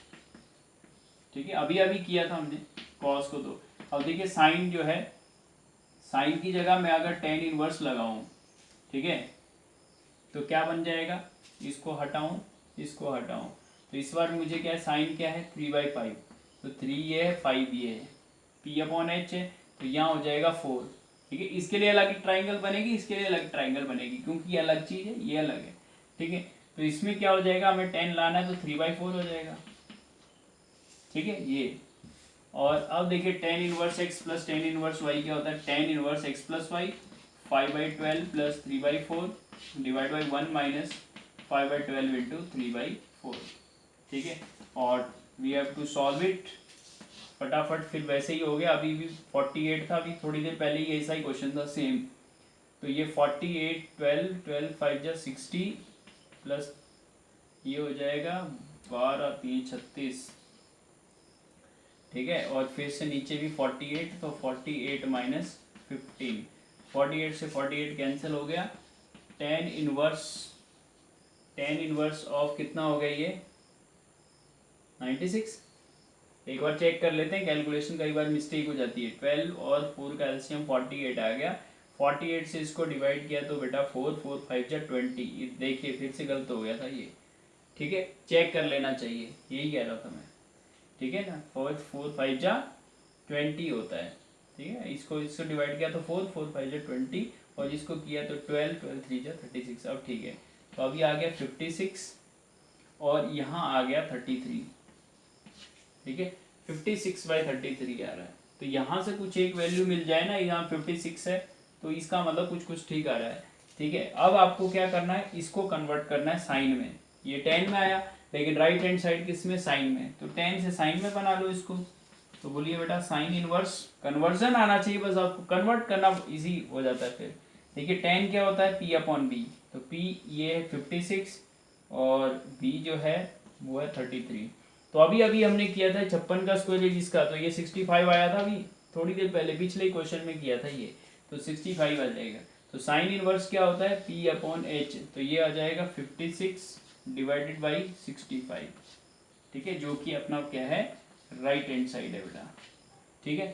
ठीक है, अभी अभी किया था हमने कॉस को। तो अब देखिए साइन जो है, साइन की जगह मैं अगर टेन इनवर्स लगाऊं, ठीक है, तो क्या बन जाएगा, इसको हटाऊं, इसको हटाऊं, तो इस बार मुझे क्या है, साइन क्या है 3/5, तो 3 ये है 5 ये है, P/H है, तो यहाँ हो जाएगा 4। ठीक है, इसके लिए अलग ट्राइंगल बनेगी, इसके लिए अलग ट्राइंगल बनेगी, क्योंकि ये अलग चीज़ है, ये अलग है। ठीक है, तो इसमें क्या हो जाएगा, हमें 10 लाना है, तो 3/4 हो जाएगा। ठीक है, ये। और अब देखिए tan inverse x plus tan inverse y क्या होता है, tan inverse x plus y 5/12 plus 3/4 divide by 1 minus 5/12 into 3/4। ठीक है, और we have to solve it फटाफट, फिर वैसे ही हो गया। अभी भी 48 था, अभी थोड़ी देर पहले ही ऐसा ही क्वेश्चन था सेम। तो ये 48 12 12 5 जा 60 प्लस ये हो जाएगा 12 3 36। ठीक है, और फिर से नीचे भी 48, तो 48 माइनस 15, 48 से 48 कैंसिल हो गया। टेन इनवर्स ऑफ कितना हो गया ये 96। एक बार चेक कर लेते हैं, कैलकुलेशन कई बार मिस्टेक हो जाती है। 12 और 4 का एलसीएम 48 आ गया, 48 से इसको डिवाइड किया तो बेटा 4 4 5 जा 20। ये देखिए फिर से गलत हो गया था ये। ठीक है, चेक कर लेना चाहिए, यही कह रहा था मैं। ठीक है ना, 4 4 5 जा 20 होता है। ठीक है, इसको डिवाइड किया तो 4 4 5 जा 20, और इसको किया तो 12 12 3 जा 36। अब ठीक है, तो अभी आ गया 56 और यहाँ आ गया 33। ठीक है, 56/33 आ रहा है, तो यहाँ से कुछ एक वैल्यू मिल जाए ना, यहाँ 56 है, तो इसका मतलब कुछ कुछ ठीक आ रहा है। ठीक है, अब आपको क्या करना है, इसको कन्वर्ट करना है साइन में। ये 10 में आया, लेकिन राइट हैंड साइड किस में, साइन में, तो 10 से साइन में बना लो इसको। तो बोलिए बेटा साइन इनवर्स, कन्वर्जन आना चाहिए बस, आपको कन्वर्ट करना इजी हो जाता है फिर। देखिए 10 क्या होता है P/B, तो P ये है 56 और B जो है वो है 33। तो अभी अभी हमने किया था 56 का स्क्वायर जिसका, तो ये 65 आया था अभी थोड़ी देर पहले, पिछले क्वेश्चन में किया था ये, तो 65 आ जाएगा। तो साइन इनवर्स क्या होता है P/H, तो ये आ जाएगा 56 डिवाइडेड बाई 65। ठीक है, जो कि अपना क्या है राइट हैंड साइड है बेटा। ठीक है,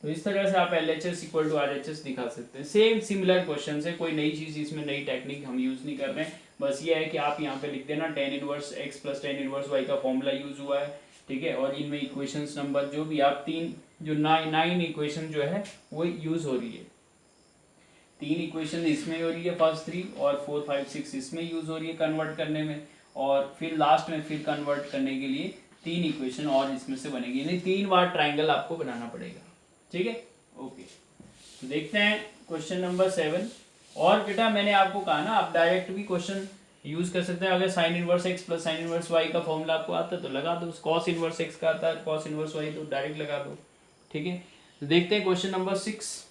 तो इस तरह से आप LHS इक्वल टू RHS दिखा सकते हैं। सेम सिमिलर क्वेश्चन है, कोई नई चीज़ इसमें, नई टेक्निक हम यूज़ नहीं कर रहे हैं। बस ये है कि आप यहाँ पे लिख देना tan inverse x plus tan inverse y का फॉर्मूला यूज हुआ है। ठीक है, और इनमें इक्वेशंस नंबर जो भी आप तीन जो 9 इक्वेशन जो है वो यूज हो रही है। 3 इक्वेशन इसमें हो रही है फर्स्ट 3, और 4 5 6 इसमें यूज हो रही है कन्वर्ट करने में, और फिर लास्ट में फिर कन्वर्ट करने के लिए 3 इक्वेशन और इसमें से बनेगी, यानी 3 बार ट्राइंगल आपको बनाना पड़ेगा। ठीक है, ओके, तो देखते हैं क्वेश्चन नंबर 7। और बेटा मैंने आपको कहा ना, आप डायरेक्ट भी क्वेश्चन यूज कर सकते हैं। अगर sine inverse x plus sine inverse y का फॉर्मूला आपको आता है तो लगा दो, कॉस इनवर्स एक्स का आता है कॉस इनवर्स वाई, तो डायरेक्ट लगा दो। ठीक है, तो देखते हैं क्वेश्चन नंबर 6।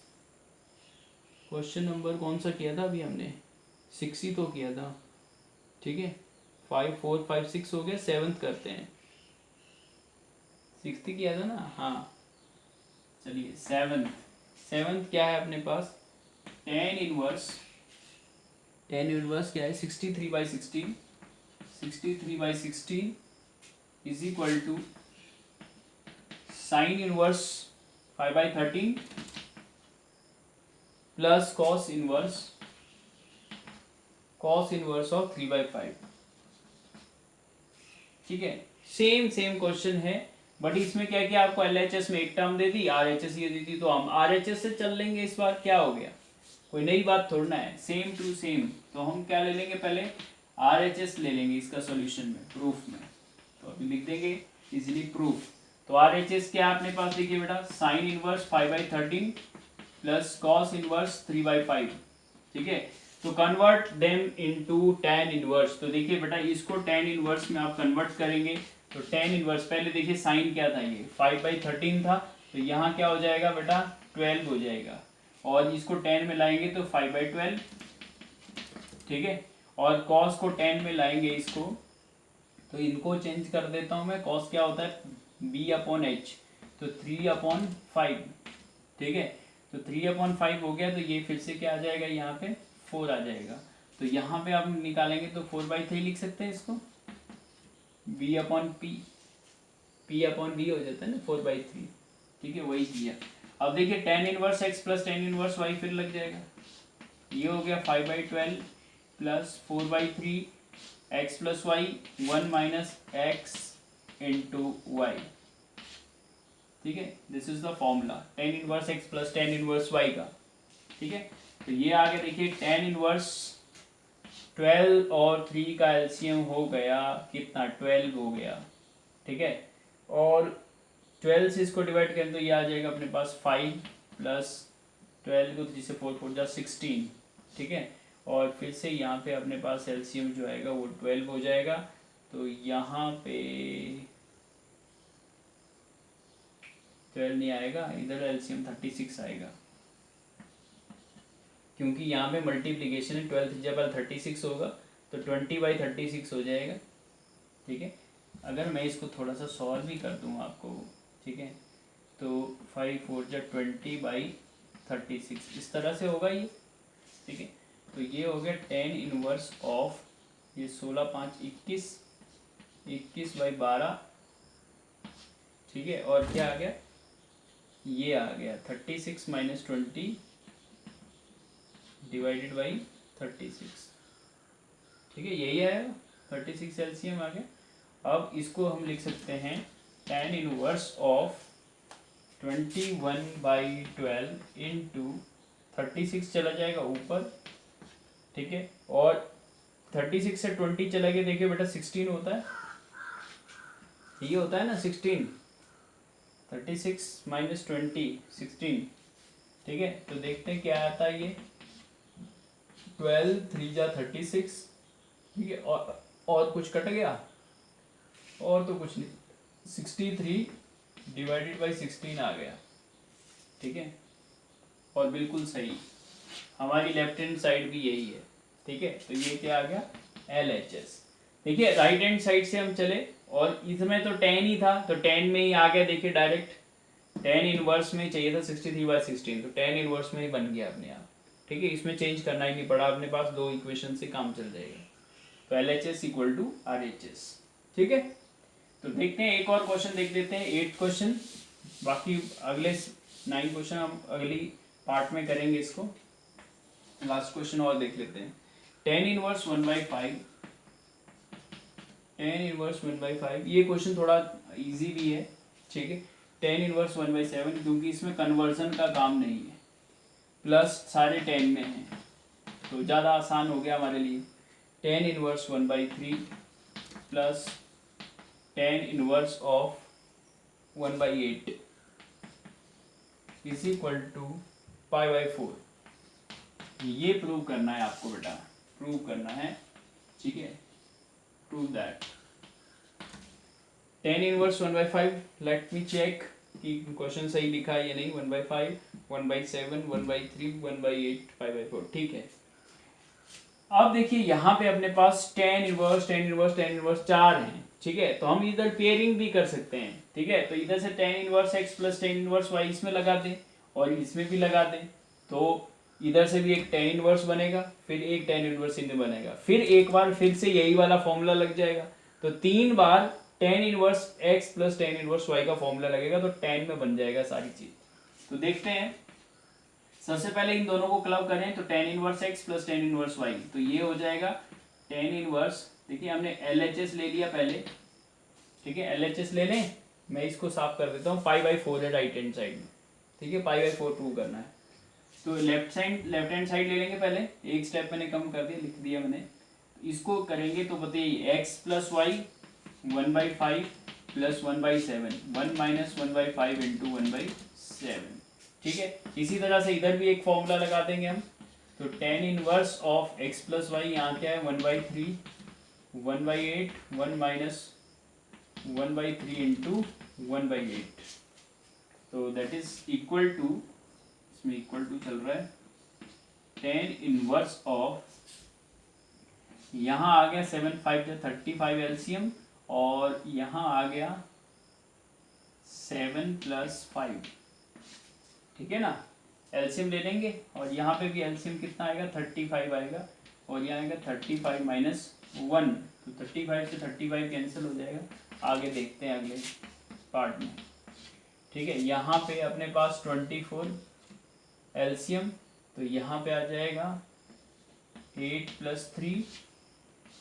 क्वेश्चन नंबर कौन सा किया था अभी हमने, 6 ही तो किया था। ठीक है, 5 4 5 6 हो गया, 7th करते हैं। 6th किया था ना, हाँ चलिए 7th क्या है अपने पास, टेन इनवर्स क्या है 63/16, 63/16 is equal to sine inverse 5/13 plus cos inverse of 3/5। ठीक है, सेम क्वेश्चन है, बट इसमें क्या किया, आपको LHS में एक टर्म दे दी, RHS ये दी थी, तो हम RHS से चल लेंगे इस बार। क्या हो गया, कोई नई बात थोड़ना है, सेम टू सेम। तो हम क्या ले लेंगे, पहले RHS ले लेंगे इसका सॉल्यूशन में, प्रूफ में। तो अभी लिख देंगे इजीली प्रूफ। तो RHS क्या है अपने पास, देखिए बेटा sign inverse 5/13 plus cos inverse 3/5। ठीक है, तो convert them into tan inverse. तो देखिए बेटा इसको tan इनवर्स में आप कन्वर्ट करेंगे, तो tan इनवर्स, पहले देखिए साइन क्या था, ये 5/13 था, तो यहाँ क्या हो जाएगा बेटा 12 हो जाएगा, और इसको 10 में लाएंगे तो 5/12। ठीक है, और cos को 10 में लाएंगे इसको, तो इनको चेंज कर देता हूँ मैं। cos क्या होता है B/H, तो 3/5। ठीक है, तो 3/5 हो गया, तो ये फिर से क्या आ जाएगा, यहाँ पे 4 आ जाएगा। तो यहाँ पे आप निकालेंगे तो 4/3 लिख सकते हैं इसको, v upon p upon v हो जाता है ना 4/3, ठीक है, वही किया। अब देखिए tan inverse x plus tan inverse y फिर लग जाएगा, ये हो गया 5/12 plus 4/3 x plus y 1 minus x into y, ठीक है, this is the formula tan inverse x plus tan inverse y का, ठीक है। तो ये आगे देखिए tan इनवर्स 12 और 3 का एलसीएम हो गया कितना, 12 हो गया, ठीक है। और 12 से इसको डिवाइड करें तो ये आ जाएगा अपने पास 5 प्लस 12 को 3 से 4 4 जा 16, ठीक है। और फिर से यहाँ पे अपने पास एलसीएम जो आएगा वो 12 हो जाएगा, तो यहाँ पे 12 नहीं आएगा, इधर एलसीएम 36 आएगा, क्योंकि यहाँ पे मल्टीप्लीकेशन है, 12 जब 36 होगा तो 20/36 हो जाएगा, ठीक है। अगर मैं इसको थोड़ा सा सॉल्व भी कर दूँ आपको, ठीक है, तो 5 4 जा 20/36 इस तरह से होगा ये, ठीक है। तो ये हो गया tan इनवर्स ऑफ ये 16 5 21 21/12, ठीक है। और क्या आ गया, ये आ गया 36 माइनस 20 डिवाइडेड बाई 36, ठीक है, यही आएगा 36 एलसीएम आ गया। अब इसको हम लिख सकते हैं tan इनवर्स ऑफ 21/12 इंटू 36 चला जाएगा ऊपर, ठीक है, और 36 से 20 चला गया, देखिए बेटा 16 होता है, ये होता है ना 16, 36 माइनस 20 16, ठीक है। तो देखते हैं क्या आता है ये, 12 3 जा 36, ठीक है, और कुछ कट गया, और तो कुछ नहीं, 63 डिवाइडेड बाई 16 आ गया, ठीक है। और बिल्कुल सही, हमारी लेफ्ट हैंड साइड भी यही है, ठीक है। तो ये क्या आ गया LHS, देखिए राइट हैंड साइड से हम चले और इसमें तो tan ही था, तो tan में ही आ गया, देखिए डायरेक्ट tan इनवर्स में चाहिए था 63/16, तो tan इनवर्स में ही बन गया अपने आप, ठीक है। इसमें चेंज करना ही नहीं पड़ा, अपने पास 2 इक्वेशन से काम चल जाएगा। तो LHS इक्वल टू RHS, ठीक है। तो देखते हैं एक और क्वेश्चन देख लेते हैं, 8 क्वेश्चन, बाकी अगले 9 क्वेश्चन हम अगली पार्ट में करेंगे इसको। लास्ट क्वेश्चन और देख लेते हैं, tan इनवर्स 1/5, tan इनवर्स 1/5, ये क्वेश्चन थोड़ा इजी भी है, ठीक है। tan इनवर्स 1/7, क्योंकि इसमें कन्वर्जन का काम नहीं है, प्लस सारे 10 में है, तो ज़्यादा आसान हो गया हमारे लिए। tan inverse 1/3 plus tan inverse of 1/8 is equal to π/4, ये प्रूव करना है आपको बेटा, प्रूव करना है, ठीक है। Prove that tan inverse 1/5, let me check कि क्वेश्चन सही लिखा है या नहीं, 1/5 1/7 1/3 1/8 5/4, ठीक है। अब देखिए यहाँ पे अपने पास tan इनवर्स 4 हैं, ठीक है। तो हम इधर पेयरिंग भी कर सकते हैं, ठीक है। तो इधर से tan inverse x plus tan inverse y इसमें लगा दें और इसमें भी लगा दें, तो इधर से भी एक tan इनवर्स बनेगा, फिर एक tan इनवर्स इनमें बनेगा, फिर एक बार फिर से यही वाला फॉर्मूला लग जाएगा, तो 3 बार tan inverse x plus tan inverse y का फॉर्मूला लगेगा, तो tan में बन जाएगा सारी चीज। तो देखते हैं, सबसे पहले इन दोनों को क्लब करें तो tan inverse x plus tan inverse y, तो ये हो जाएगा tan इनवर्स, देखिए हमने LHS ले लिया पहले, ठीक है, LHS ले लें, मैं इसको साफ कर देता हूँ, π/4 है राइट हैंड साइड में, ठीक है, π/4 प्रूव करना है। तो लेफ्ट हैंड साइड ले लेंगे पहले, एक स्टेप मैंने कम कर दिया, लिख दिया मैंने, इसको करेंगे तो बताइए x plus y 1/5 plus 1/7, 1 minus 1/5 into 1/7, ठीक है। इसी तरह से इधर भी एक फॉर्मूला लगा देंगे हम, तो tan inverse of x plus y यहाँ क्या है 1/3 1/8 1 माइनस 1/3 इंटू 1/8, तो दैट इज इक्वल टू, इसमें इक्वल टू चल रहा है, tan इनवर्स ऑफ, यहाँ आ गया 7 5 35 एलसीएम, और यहाँ आ गया 7 प्लस 5, ठीक है ना, एलसीएम ले लेंगे, और यहाँ पे भी एलसीएम कितना आएगा 35 आएगा, और यहाँ आएगा 35 माइनस 1, तो 35 से 35 कैंसिल हो जाएगा। आगे देखते हैं अगले पार्ट में, ठीक है। यहाँ पे अपने पास 24 एलसीएम, तो यहाँ पे आ जाएगा 8 + 3,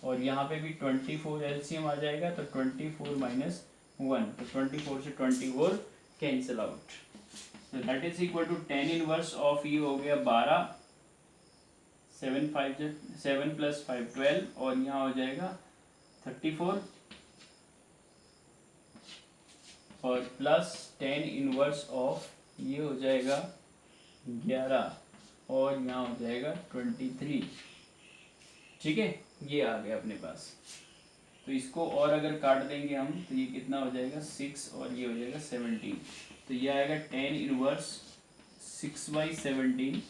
और यहाँ पे भी 24 एलसीएम आ जाएगा, तो 24 माइनस 1, तो 24 से 24 कैंसिल आउट, तो that is equal to 10 inverse of ये हो गया 12, 7 + 5 12, और यहाँ हो जाएगा 34 और प्लस 10 इनवर्स ऑफ ये हो जाएगा 11, और यहाँ हो जाएगा 23, ठीक है। ये आ गया अपने पास, तो इसको और अगर काट देंगे हम तो ये कितना हो जाएगा 6, और ये हो जाएगा 17, तो ये आएगा 10 इनवर्स 6/17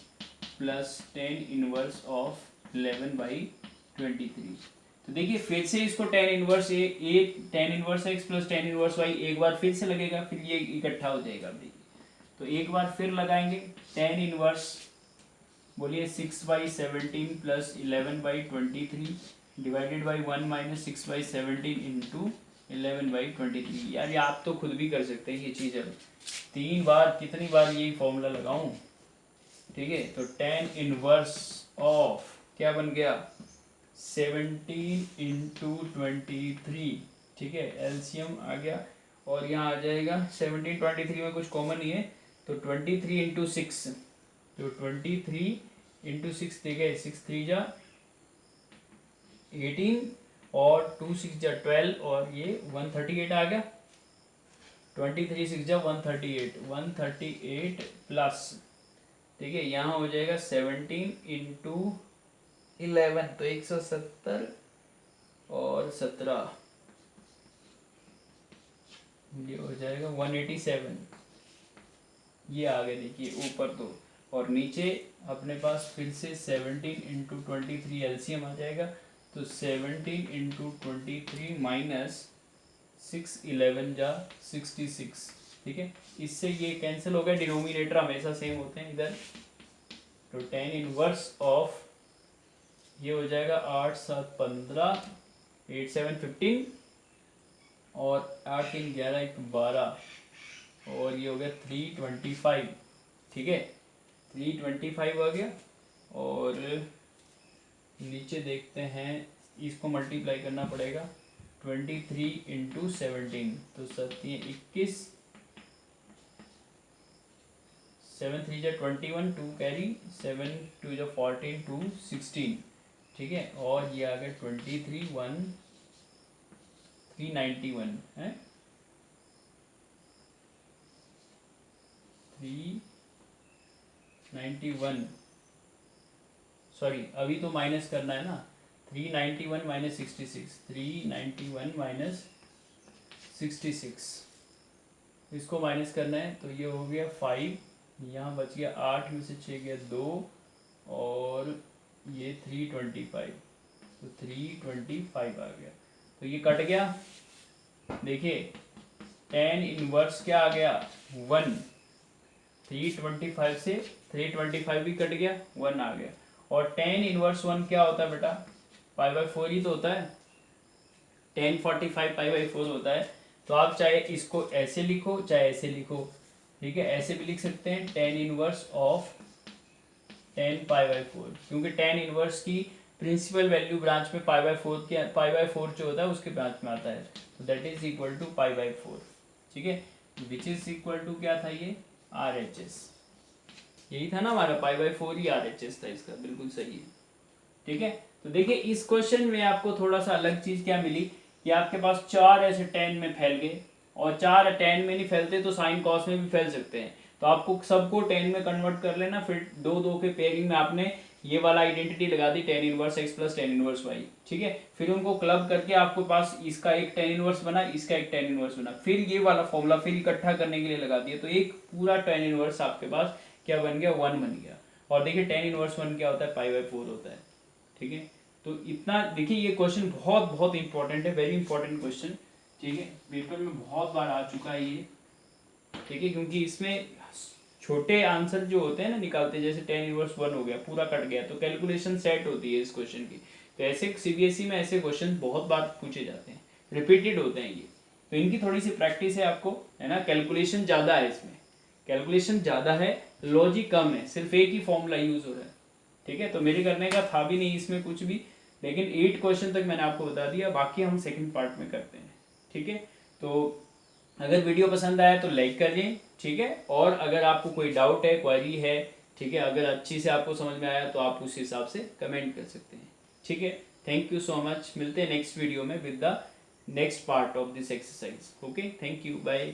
प्लस 10 इनवर्स ऑफ 11/23। तो देखिए फिर से इसको 10 इनवर्स ए 10 inverse x plus 10 inverse y एक बार फिर से लगेगा, फिर ये इकट्ठा हो जाएगा। देखिए तो एक बार फिर लगाएंगे 10 इनवर्स, बोलिए 6/17 plus 11/23 divided by 1 minus 6/17 into 11/23। यार ये आप तो खुद भी कर सकते हैं ये चीज़। अब 3 बार कितनी बार यही फॉर्मूला लगाऊं, ठीक है। तो 10 इनवर्स ऑफ क्या बन गया 17 इंटू 23, ठीक है, एलसीएम आ गया, और यहाँ आ जाएगा 17 23 में कुछ कॉमन नहीं है, तो 23 इंटू 6, तो 23 इंटू 6 देखे 6 3 जा 18 और 2 6 जा 12, और ये 138 आ गया। 23 6 जा 138 प्लस, ठीक है, यहाँ हो जाएगा 17 इंटू 11, तो 170 और 17, ये हो जाएगा 187। ये आ गया देखिए ऊपर तो, और नीचे अपने पास फिर से 17 इंटू 23 एलसीएम आ जाएगा, तो 17 इंटू 23 माइनस 6 11 जा 66, ठीक है। इससे ये कैंसिल हो गया, डिनोमिनेटर हमेशा सेम होते हैं इधर, तो 10 इनवर्स ऑफ ये हो जाएगा 8 7 15 8 7 15, और 8 3 11 1 12, और ये हो गया 325, ठीक है, 325 आ गया। और नीचे देखते हैं, इसको मल्टीप्लाई करना पड़ेगा 23 इंटू 17, तो 21, 7 3 जा 21, 2 कैरी, 7 2 जा 14, 2 16, ठीक है, और ये आ गया 23 1 391 है 391, सॉरी अभी तो माइनस करना है ना, 391 माइनस 66, 391 माइनस 66, इसको माइनस करना है, तो ये हो गया 5, यहाँ बच गया 8 में से 6 गया 2, और ये 325, तो 325 आ गया, तो ये कट गया। देखिए 10 इनवर्स क्या आ गया 1, 325 से 325 भी कट गया, 1 आ गया, और 10 इनवर्स 1 क्या होता है बेटा, π/4 ही तो होता है, 10 45 π/4 होता है। तो आप चाहे इसको ऐसे लिखो चाहे ऐसे लिखो, ठीक है, ऐसे भी लिख सकते हैं 10 इनवर्स ऑफ 10 π/4, क्योंकि 10 इनवर्स की प्रिंसिपल वैल्यू ब्रांच में π/4 जो होता है उसके ब्रांच में आता है, तो दैट इज इक्वल टू π/4, ठीक है, विच इज इक्वल टू क्या था ये RHS, यही था ना हमारा π/4 ही RHS था इसका, बिल्कुल सही है, ठीक है। तो देखिए इस क्वेश्चन में आपको थोड़ा सा अलग चीज क्या मिली कि आपके पास 4 ऐसे 10 में फैल गए, और 4 10 में नहीं फैलते तो साइन कॉस में भी फैल सकते हैं, तो आपको सबको 10 में कन्वर्ट कर लेना, फिर 2 2 के पेयरिंग में आपने ये वाला आइडेंटिटी लगा दी 10 inverse x plus 10 inverse y, ठीक है, फिर उनको क्लब करके आपके पास इसका एक 10 इनवर्स बना, इसका एक 10 इनवर्स बना, फिर ये वाला फॉर्मूला फिर इकट्ठा करने के लिए लगा दिया, तो एक पूरा 10 इनवर्स आपके पास क्या बन गया 1 बन गया। और देखिए 10 इनवर्स 1 क्या होता है π/4 होता है, ठीक है। तो इतना देखिए ये क्वेश्चन बहुत बहुत इंपॉर्टेंट है, वेरी इंपॉर्टेंट क्वेश्चन, ठीक है, पेपर में बहुत बार आ चुका है ये, ठीक है, क्योंकि इसमें छोटे आंसर जो होते हैं ना निकालते, जैसे 10 इनवर्स 1 हो गया, पूरा कट गया, तो कैलकुलेशन सेट होती है इस क्वेश्चन की। तो ऐसे सीबीएसई में ऐसे क्वेश्चन बहुत बार पूछे जाते हैं, रिपीटेड होते हैं ये, तो इनकी थोड़ी सी प्रैक्टिस है आपको, है ना। कैलकुलेशन ज़्यादा है इसमें, कैलकुलेशन ज़्यादा है, लॉजिक कम है, सिर्फ एक ही फॉर्मूला यूज़ हो रहा है, ठीक है। तो मेरे करने का था भी नहीं इसमें कुछ भी, लेकिन 8 क्वेश्चन तक मैंने आपको बता दिया, बाकी हम सेकंड पार्ट में करते हैं, ठीक है। तो अगर वीडियो पसंद आया तो लाइक करिए, ठीक है। और अगर आपको कोई डाउट है, क्वेरी है, ठीक है, अगर अच्छी से आपको समझ में आया तो आप उस हिसाब से कमेंट कर सकते हैं, ठीक है। थैंक यू सो मच, मिलते हैं नेक्स्ट वीडियो में with the next part of this exercise. Okay, thank you, bye.